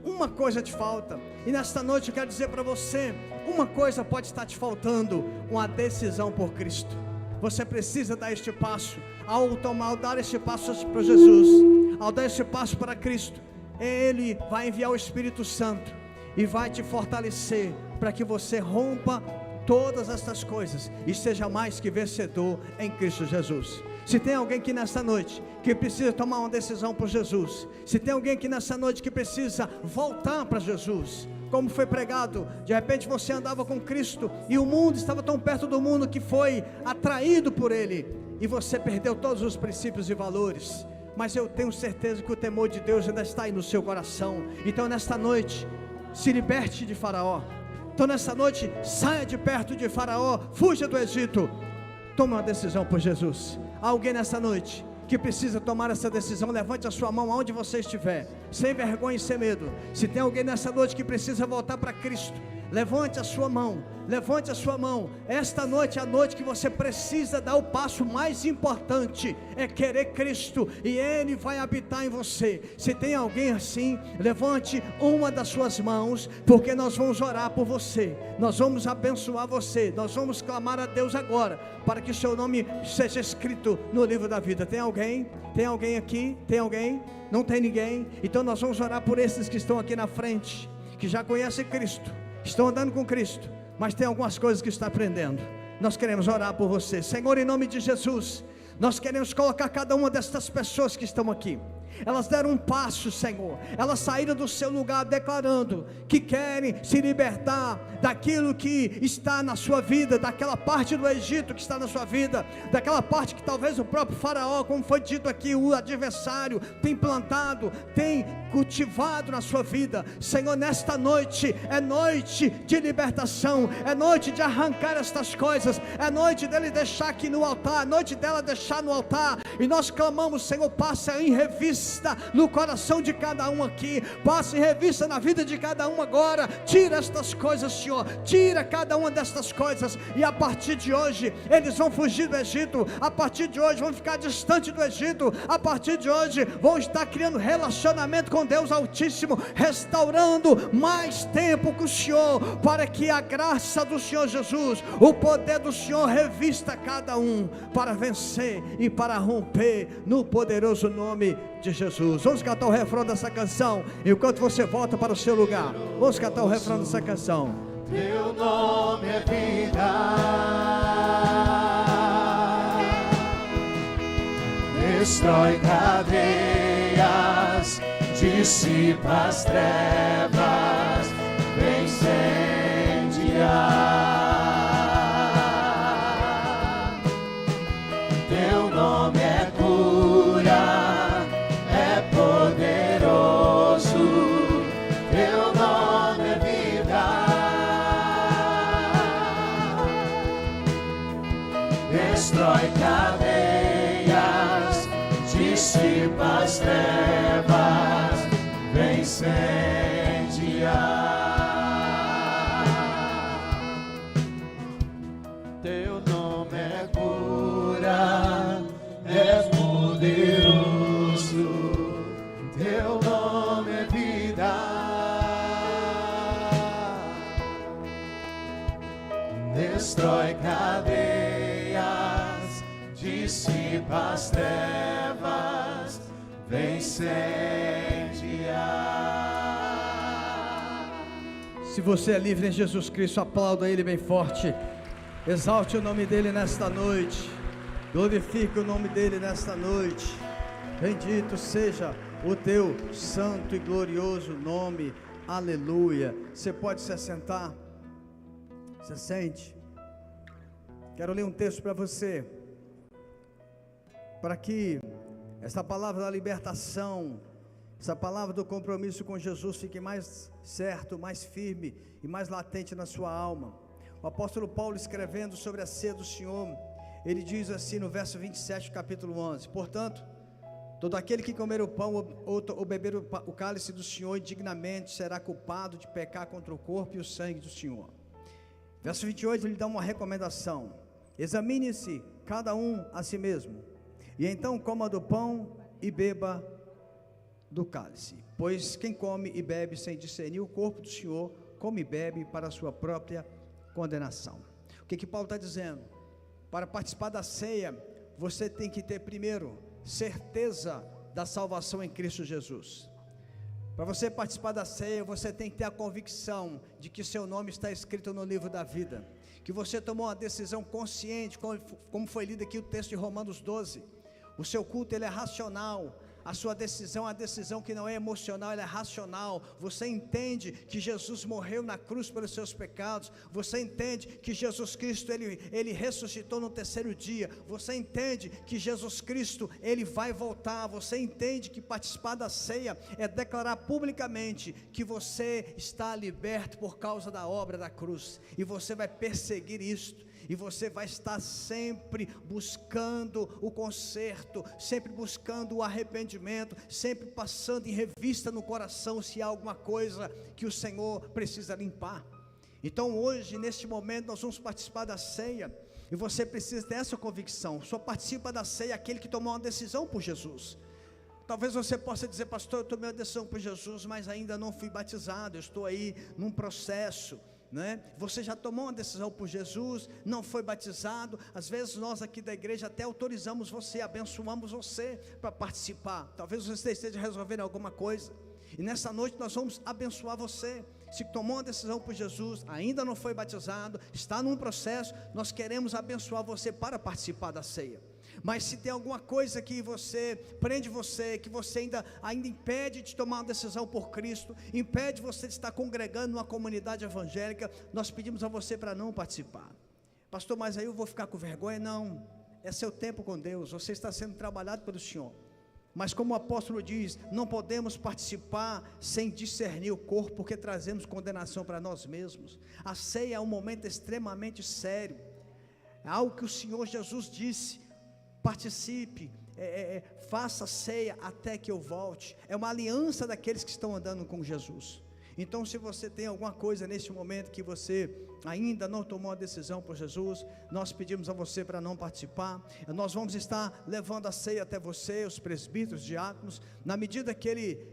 uma coisa te falta. E nesta noite eu quero dizer para você, uma coisa pode estar te faltando: uma decisão por Cristo. Você precisa dar este passo. Ao dar este passo para Jesus, ao dar este passo para Cristo, Ele vai enviar o Espírito Santo e vai te fortalecer para que você rompa todas estas coisas e seja mais que vencedor em Cristo Jesus. Se tem alguém aqui nessa noite que precisa tomar uma decisão por Jesus, se tem alguém aqui nessa noite que precisa voltar para Jesus, como foi pregado, de repente você andava com Cristo e o mundo estava tão perto do mundo que foi atraído por Ele e você perdeu todos os princípios e valores. Mas eu tenho certeza que o temor de Deus ainda está aí no seu coração. Então nesta noite, se liberte de Faraó. Então nesta noite, saia de perto de Faraó, fuja do Egito. Tome uma decisão por Jesus. Há alguém nessa noite que precisa tomar essa decisão, levante a sua mão aonde você estiver, sem vergonha e sem medo. Se tem alguém nessa noite que precisa voltar para Cristo, levante a sua mão, levante a sua mão. Esta noite é a noite que você precisa dar o passo mais importante, é querer Cristo, e Ele vai habitar em você. Se tem alguém assim, levante uma das suas mãos, porque nós vamos orar por você, nós vamos abençoar você, nós vamos clamar a Deus agora, para que o seu nome seja escrito no livro da vida. Tem alguém? Tem alguém aqui? Tem alguém? Não tem ninguém? Então nós vamos orar por esses que estão aqui na frente, que já conhecem Cristo, estão andando com Cristo, mas tem algumas coisas que está aprendendo. Nós queremos orar por você. Senhor, em nome de Jesus, nós queremos colocar cada uma destas pessoas que estão aqui. Elas deram um passo, Senhor, elas saíram do seu lugar declarando que querem se libertar daquilo que está na sua vida, daquela parte do Egito que está na sua vida, daquela parte que talvez o próprio faraó, como foi dito aqui, o adversário tem plantado, tem cultivado na sua vida. Senhor, nesta noite é noite de libertação, é noite de arrancar estas coisas, é noite dele deixar aqui no altar, é noite dela deixar no altar, e nós clamamos, Senhor, passa em revista no coração de cada um aqui, passa em revista na vida de cada um agora. Tira estas coisas, Senhor, tira cada uma destas coisas, e a partir de hoje eles vão fugir do Egito, a partir de hoje vão ficar distante do Egito, a partir de hoje vão estar criando relacionamento com Deus Altíssimo, restaurando mais tempo com o Senhor, para que a graça do Senhor Jesus, o poder do Senhor revista cada um, para vencer e para romper, no poderoso nome de Jesus. Vamos cantar o refrão dessa canção, enquanto você volta para o seu lugar. Vamos cantar o refrão dessa canção. Teu nome é vida, destrói cadeias, dissipa as trevas, vem incendiar. Teu nome é cura, é poderoso, teu nome é vida, destrói cadeias, dissipa as trevas, vem incendiar. Teu nome é cura, é poderoso, teu nome é vida, destrói cadeias, dissipa as trevas, vem incendiar. Se você é livre em Jesus Cristo, aplauda Ele bem forte, exalte o nome dEle nesta noite, glorifique o nome dEle nesta noite. Bendito seja o teu santo e glorioso nome, aleluia. Você pode se assentar, você sente? Quero ler um texto para você, para que essa palavra da libertação, essa palavra do compromisso com Jesus fique mais certo, mais firme e mais latente na sua alma. O apóstolo Paulo, escrevendo sobre a ceia do Senhor, ele diz assim no verso 27 do capítulo 11: portanto, todo aquele que comer o pão ou beber o cálice do Senhor indignamente será culpado de pecar contra o corpo e o sangue do Senhor. Verso 28, ele dá uma recomendação: examine-se cada um a si mesmo, e então coma do pão e beba do cálice, pois quem come e bebe sem discernir o corpo do Senhor, come e bebe para a sua própria condenação. O que Paulo está dizendo? Para participar da ceia, você tem que ter primeiro certeza da salvação em Cristo Jesus. Para você participar da ceia, você tem que ter a convicção de que seu nome está escrito no livro da vida, que você tomou uma decisão consciente, como foi lido aqui o texto de Romanos 12. O seu culto, ele é racional. A sua decisão é a decisão que não é emocional, ela é racional. Você entende que Jesus morreu na cruz pelos seus pecados. Você entende que Jesus Cristo, ele ressuscitou no terceiro dia. Você entende que Jesus Cristo, ele vai voltar. Você entende que participar da ceia é declarar publicamente que você está liberto por causa da obra da cruz, e você vai perseguir isto. e você vai estar sempre buscando o conserto, sempre buscando o arrependimento, sempre passando em revista no coração se há alguma coisa que o Senhor precisa limpar. Então hoje, neste momento, nós vamos participar da ceia, e você precisa ter essa convicção. Só participa da ceia aquele que tomou uma decisão por Jesus. Talvez você possa dizer: pastor, eu tomei uma decisão por Jesus, mas ainda não fui batizado, eu estou aí num processo, né? Você já tomou uma decisão por Jesus, não foi batizado. Às vezes nós aqui da igreja até autorizamos você, abençoamos você para participar. Talvez você esteja resolvendo alguma coisa, e nessa noite nós vamos abençoar você. Se tomou uma decisão por Jesus, ainda não foi batizado, está num processo, nós queremos abençoar você para participar da ceia. Mas se tem alguma coisa que você prende você, que você ainda impede de tomar uma decisão por Cristo, impede você de estar congregando numa comunidade evangélica, nós pedimos a você para não participar. Pastor, mas aí eu vou ficar com vergonha? Não, é seu tempo com Deus, você está sendo trabalhado pelo Senhor. Mas como o apóstolo diz, não podemos participar sem discernir o corpo, porque trazemos condenação para nós mesmos. A ceia é um momento extremamente sério, é algo que o Senhor Jesus disse: participe, faça ceia até que eu volte. É uma aliança daqueles que estão andando com Jesus. Então, se você tem alguma coisa neste momento que você ainda não tomou a decisão por Jesus, nós pedimos a você para não participar. Nós vamos estar levando a ceia até você, os presbíteros, diáconos. Na medida que ele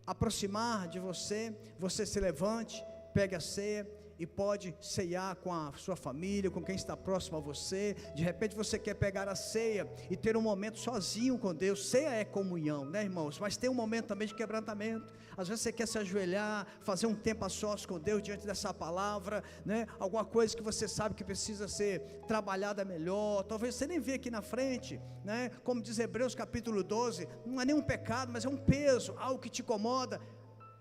aproximar de você, você se levante, pegue a ceia e pode ceiar com a sua família, com quem está próximo a você. De repente você quer pegar a ceia e ter um momento sozinho com Deus. Ceia é comunhão, né, irmãos? Mas tem um momento também de quebrantamento. Às vezes você quer se ajoelhar, fazer um tempo a sós com Deus diante dessa palavra, né? Alguma coisa que você sabe que precisa ser trabalhada melhor. Talvez você nem vê aqui na frente, né? Como diz Hebreus capítulo 12, não é nenhum pecado, mas é um peso, algo que te incomoda.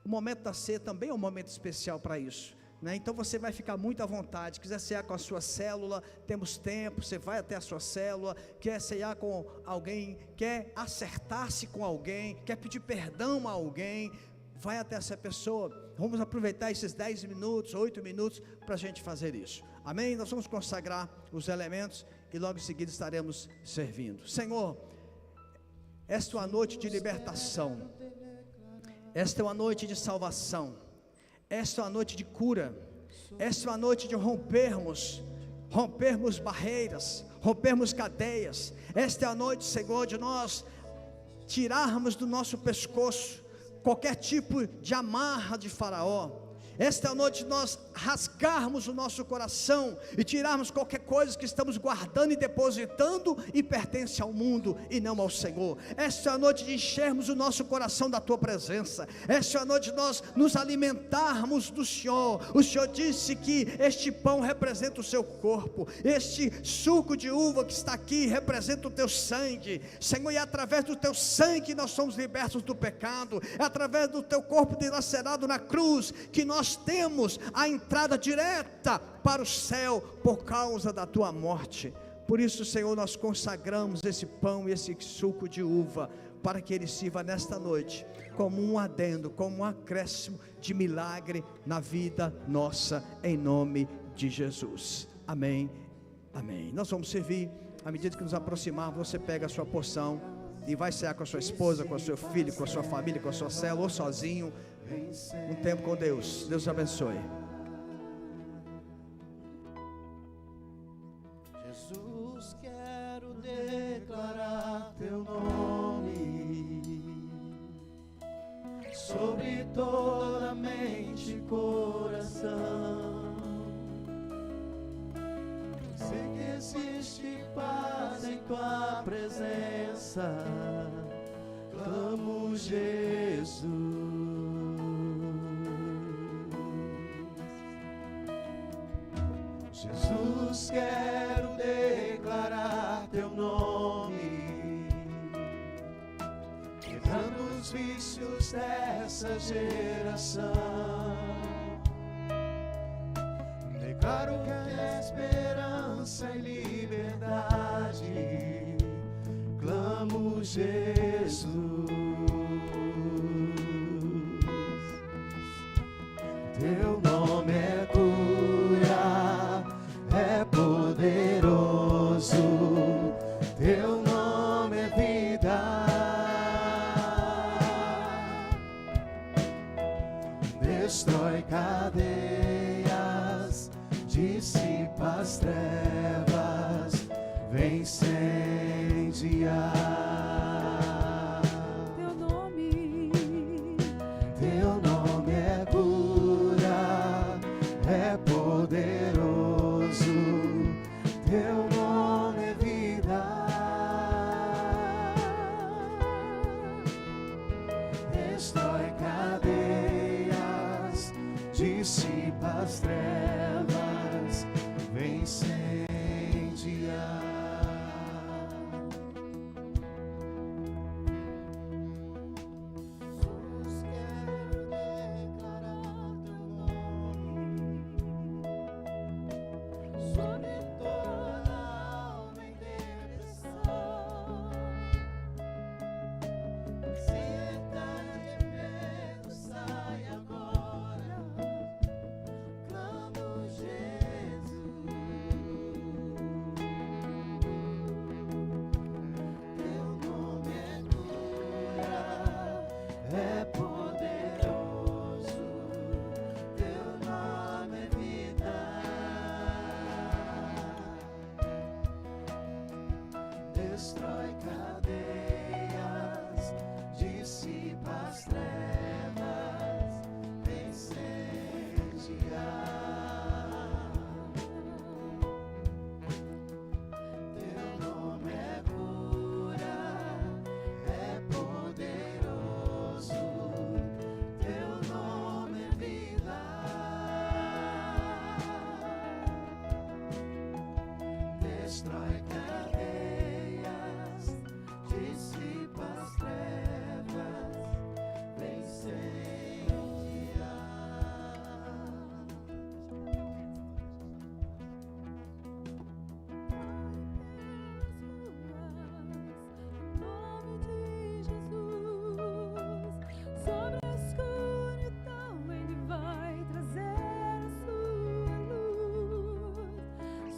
O momento da ceia também é um momento especial para isso, né? Então você vai ficar muito à vontade. Quiser cear com a sua célula, temos tempo, você vai até a sua célula. Quer cear com alguém, quer acertar-se com alguém, quer pedir perdão a alguém, vai até essa pessoa. Vamos aproveitar esses 10 minutos, 8 minutos para a gente fazer isso, amém? Nós vamos consagrar os elementos e logo em seguida estaremos servindo. Senhor, esta é uma noite de libertação, esta é uma noite de salvação, esta é uma noite de cura, esta é uma noite de rompermos barreiras, rompermos cadeias. Esta é a noite, Senhor, de nós tirarmos do nosso pescoço qualquer tipo de amarra de Faraó. Esta é a noite de nós rasgarmos o nosso coração e tirarmos qualquer coisa que estamos guardando e depositando e pertence ao mundo e não ao Senhor. Esta é a noite de enchermos o nosso coração da Tua presença. Esta é a noite de nós nos alimentarmos do Senhor. O Senhor disse que este pão representa o Seu corpo, este suco de uva que está aqui representa o Teu sangue, Senhor, e é através do Teu sangue nós somos libertos do pecado, é através do Teu corpo dilacerado na cruz que nós temos a entrada direta para o céu por causa da Tua morte. Por isso, Senhor, nós consagramos esse pão e esse suco de uva para que ele sirva nesta noite como um adendo, como um acréscimo de milagre na vida nossa, em nome de Jesus, amém, amém. Nós vamos servir. À medida que nos aproximarmos, você pega a sua porção e vai cear com a sua esposa, com o seu filho, com a sua família, com a sua célula, ou sozinho, um tempo com Deus. Deus abençoe. Jesus, quero declarar Teu nome sobre toda mente e coração. Sei que existe paz em Tua presença, clamo Jesus. Jesus, quero declarar Teu nome, quebrando os vícios dessa geração. Declaro que há esperança e liberdade, clamo Jesus. Teu nome é cura, é poder. vem incendiar. Teu nome é cura, é poderoso, teu nome é vida. Destrói cadeias, dissipa as trevas, vem incendiar. Sobre toda alma em depressão, ansiedade e medo, sai agora, clamo Jesus. Teu nome é cura, é poderoso, teu nome é vida. Destrói cadeias, dissipa as trevas, vem incendiar. Teu nome é cura, é poderoso, teu nome é vida. Destrói cadeias, dissipa as trevas, vem incendiar. O nome de Jesus, sobre a escuridão Ele vai trazer a sua luz.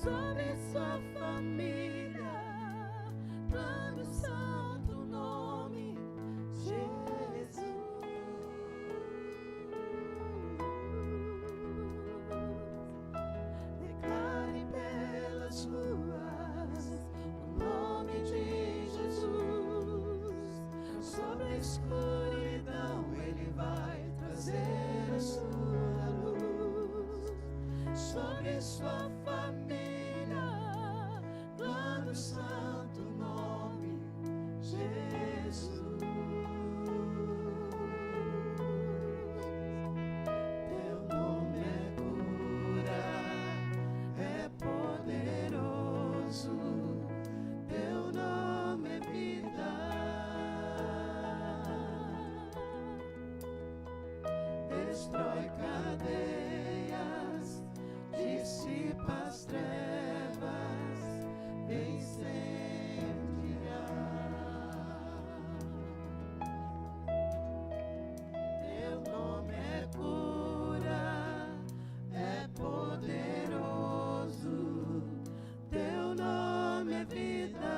Sobre sua família, clame o santo nome Jesus. Declare pelas ruas o nome de Jesus. Sobre a escuridão Ele vai trazer a sua luz. Sobre sua família, clame o santo nome Jesus. Teu nome é cura, é poderoso, teu nome é vida. Destrói cadeias, dissipa as trevas, vem incendiar. Teu nome é cura, é poderoso, teu nome é vida.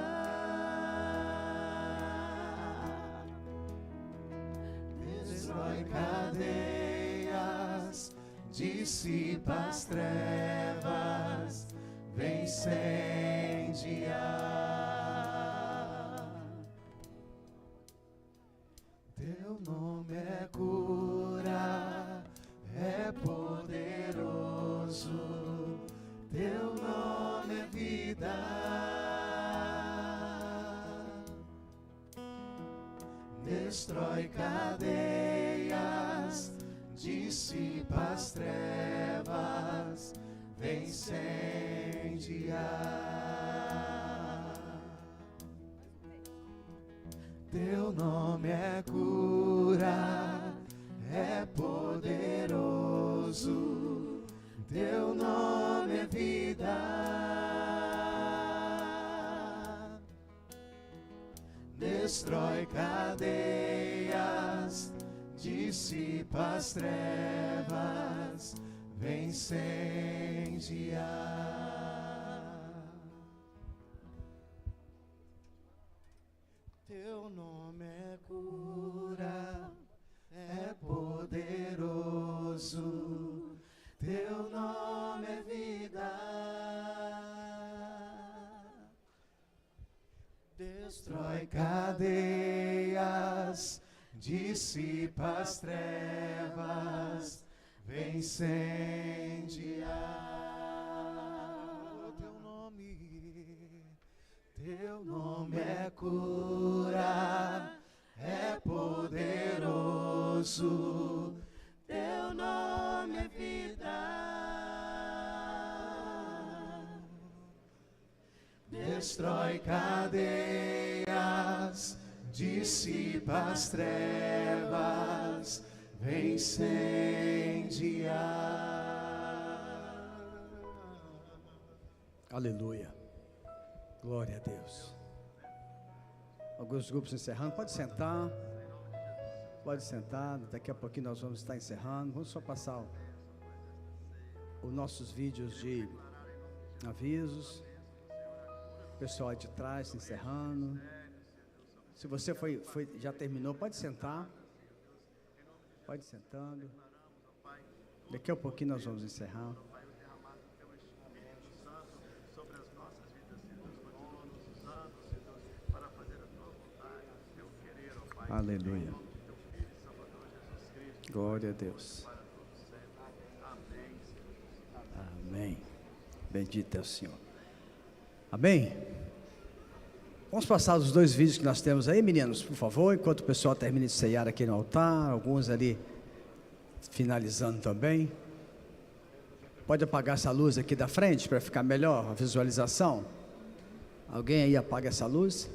Destrói cadeias, dissipa as trevas, vem incendiar. Teu nome é cura, é poderoso, teu nome é vida. Destrói cadeias, dissipa as trevas, vem incendiar. Teu nome é cura, é poderoso, teu nome é vida. Destrói cadeias, dissipa as trevas, vem incendiar. Teu nome é cura, é poderoso, teu nome é vida. Destrói cadeias, dissipa as trevas, vem incendiar. Teu nome é cura, é poderoso, teu nome é vida. Destrói cadeias, dissipa as trevas, vem incendiar. Aleluia. Glória a Deus. Alguns grupos encerrando. Pode sentar. Pode sentar. Daqui a pouquinho nós vamos estar encerrando. Vamos só passar os nossos vídeos de avisos. O pessoal aí de trás encerrando. Se você já terminou, pode sentar. Pode ir sentando. Daqui a pouquinho nós vamos encerrar. Aleluia. Glória a Deus. Amém. Bendito é o Senhor. Amém. Vamos passar os 2 vídeos que nós temos aí, meninos, por favor, enquanto o pessoal termina de ceiar aqui no altar, alguns ali finalizando também. Pode apagar essa luz aqui da frente para ficar melhor a visualização. Alguém aí apaga essa luz?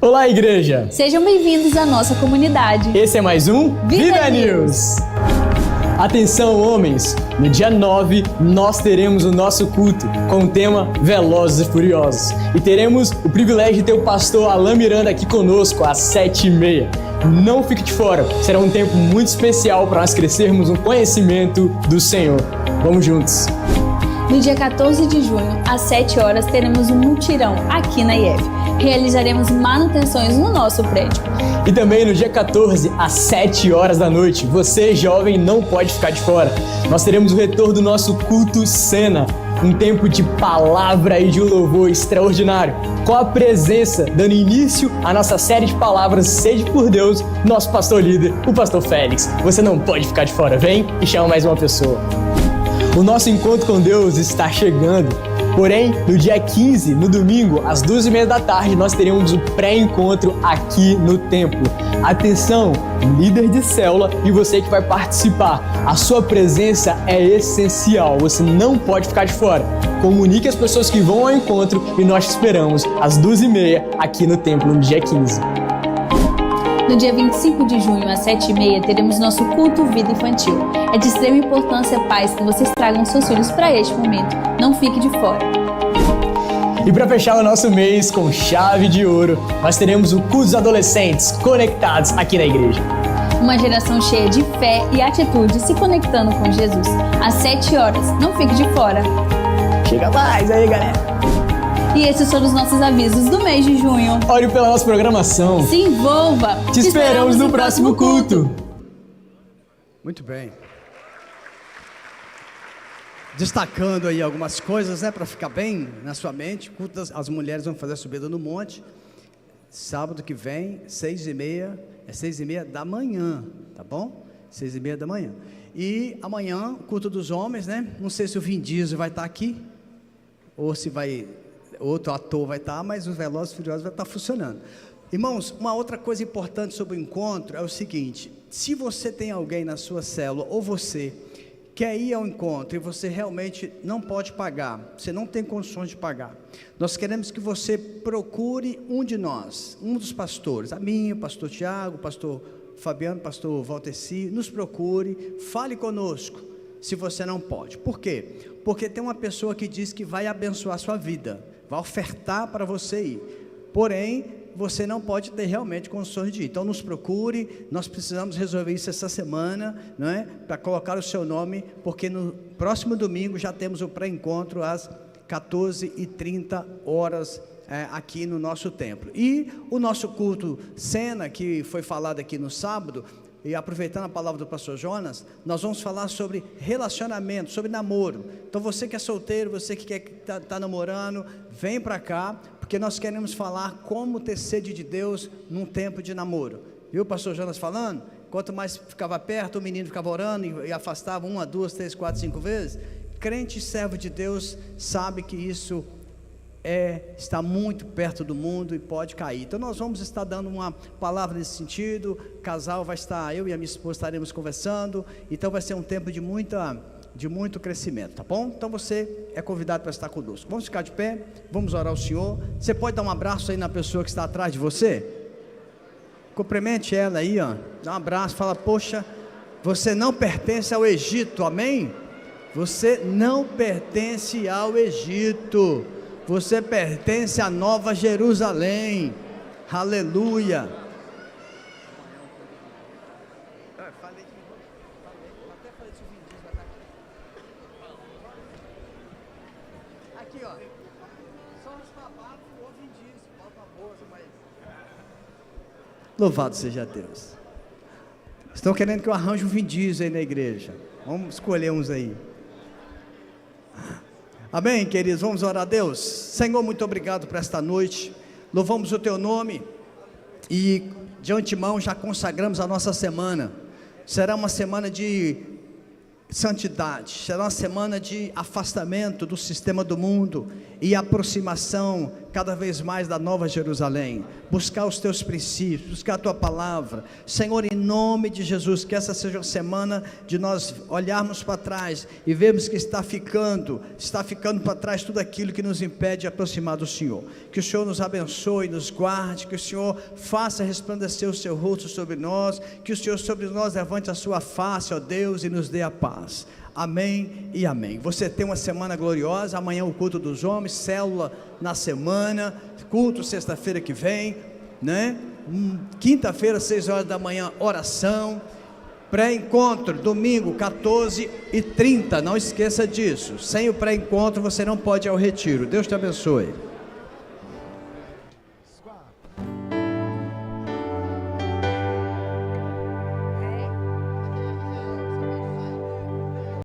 Olá, igreja! Sejam bem-vindos à nossa comunidade. Esse é mais um Vida News! Atenção, homens! No dia 9, nós teremos o nosso culto com o tema Velozes e Furiosos. E teremos o privilégio de ter o pastor Alan Miranda aqui conosco às 7h30. Não fique de fora, será um tempo muito especial para nós crescermos no conhecimento do Senhor. Vamos juntos! No dia 14 de junho, às 7 horas, teremos um mutirão aqui na IEF. Realizaremos manutenções no nosso prédio. E também no dia 14, às 7 horas da noite, você, jovem, não pode ficar de fora. Nós teremos o retorno do nosso culto Cena, um tempo de palavra e de um louvor extraordinário, com a presença, dando início à nossa série de palavras Sede por Deus, nosso pastor líder, o pastor Félix. Você não pode ficar de fora, vem e chama mais uma pessoa. O nosso encontro com Deus está chegando, porém, no dia 15, no domingo, às 2h30 da tarde, nós teremos o pré-encontro aqui no templo. Atenção, líder de célula e você que vai participar, a sua presença é essencial, você não pode ficar de fora. Comunique as pessoas que vão ao encontro e nós te esperamos às 2h30 aqui no templo no dia 15. No dia 25 de junho, às 7h30, teremos nosso culto Vida Infantil. É de extrema importância, pais, que vocês tragam seus filhos para este momento. Não fique de fora. E para fechar o nosso mês com chave de ouro, nós teremos o culto dos adolescentes conectados aqui na igreja. Uma geração cheia de fé e atitude se conectando com Jesus. Às 7 horas, não fique de fora. Chega mais aí, galera. E esses foram os nossos avisos do mês de junho. Ore pela nossa programação. Se envolva. Te esperamos no próximo culto. Muito bem. Destacando aí algumas coisas, né, para ficar bem na sua mente. Culto as mulheres vão fazer a subida no monte. Sábado que vem, 6h30, É 6h30 da manhã, tá bom? 6h30 da manhã. E amanhã, culto dos homens, né? Não sei se o Vin Diesel vai estar aqui, ou se vai, outro ator vai estar, mas os Velozes e Furiosos vai estar funcionando. Irmãos, uma outra coisa importante sobre o encontro é o seguinte: se você tem alguém na sua célula, ou você quer ir ao encontro e você realmente não pode pagar, você não tem condições de pagar, nós queremos que você procure um de nós, um dos pastores, a mim, o pastor Tiago, o pastor Fabiano, o pastor Valteci, nos procure, fale conosco, se você não pode. Por quê? Porque tem uma pessoa que diz que vai abençoar a sua vida, vai ofertar para você ir, porém, você não pode ter realmente condições de ir. Então nos procure, nós precisamos resolver isso essa semana, não é? Para colocar o seu nome, porque no próximo domingo já temos o pré-encontro às 14h30 aqui no nosso templo. E o nosso culto cena, que foi falado aqui no sábado, e aproveitando a palavra do pastor Jonas, nós vamos falar sobre relacionamento, sobre namoro. Então você que é solteiro, você que está namorando, vem para cá, porque nós queremos falar como ter sede de Deus num tempo de namoro. Viu o pastor Jonas falando? Quanto mais ficava perto, o menino ficava orando e afastava 1, 2, 3, 4, 5 vezes. Crente e servo de Deus sabe que isso está muito perto do mundo e pode cair. Então nós vamos estar dando uma palavra nesse sentido. O casal vai estar, eu e a minha esposa estaremos conversando. Então vai ser um tempo de muito crescimento, tá bom? Então você é convidado para estar conosco. Vamos ficar de pé, vamos orar ao Senhor. Você pode dar um abraço aí na pessoa que está atrás de você? Cumprimente ela aí, ó. Dá um abraço, fala: poxa, você não pertence ao Egito, amém? Você não pertence ao Egito, você pertence à Nova Jerusalém, aleluia. Aqui, ó, só os babados, o Vin Diesel, bota uma bolsa, mas... Louvado seja Deus. Estão querendo que eu arranje um Vin Diesel aí na igreja, vamos escolher uns aí. Amém, queridos, vamos orar a Deus. Senhor, muito obrigado por esta noite, louvamos o teu nome e de antemão já consagramos a nossa semana. Será uma semana de santidade, será uma semana de afastamento do sistema do mundo e aproximação cada vez mais da Nova Jerusalém, buscar os teus princípios, buscar a tua palavra. Senhor, em nome de Jesus, que essa seja uma semana de nós olharmos para trás e vermos que está ficando para trás tudo aquilo que nos impede de aproximar do Senhor. Que o Senhor nos abençoe, nos guarde, que o Senhor faça resplandecer o seu rosto sobre nós, que o Senhor sobre nós levante a sua face, ó Deus, e nos dê a paz. Amém e amém. Você tem uma semana gloriosa. Amanhã o culto dos homens, célula na semana, culto sexta-feira que vem, né? Quinta-feira, 6 horas da manhã, oração, pré-encontro, domingo, 14h30, não esqueça disso. Sem o pré-encontro você não pode ir ao retiro. Deus te abençoe.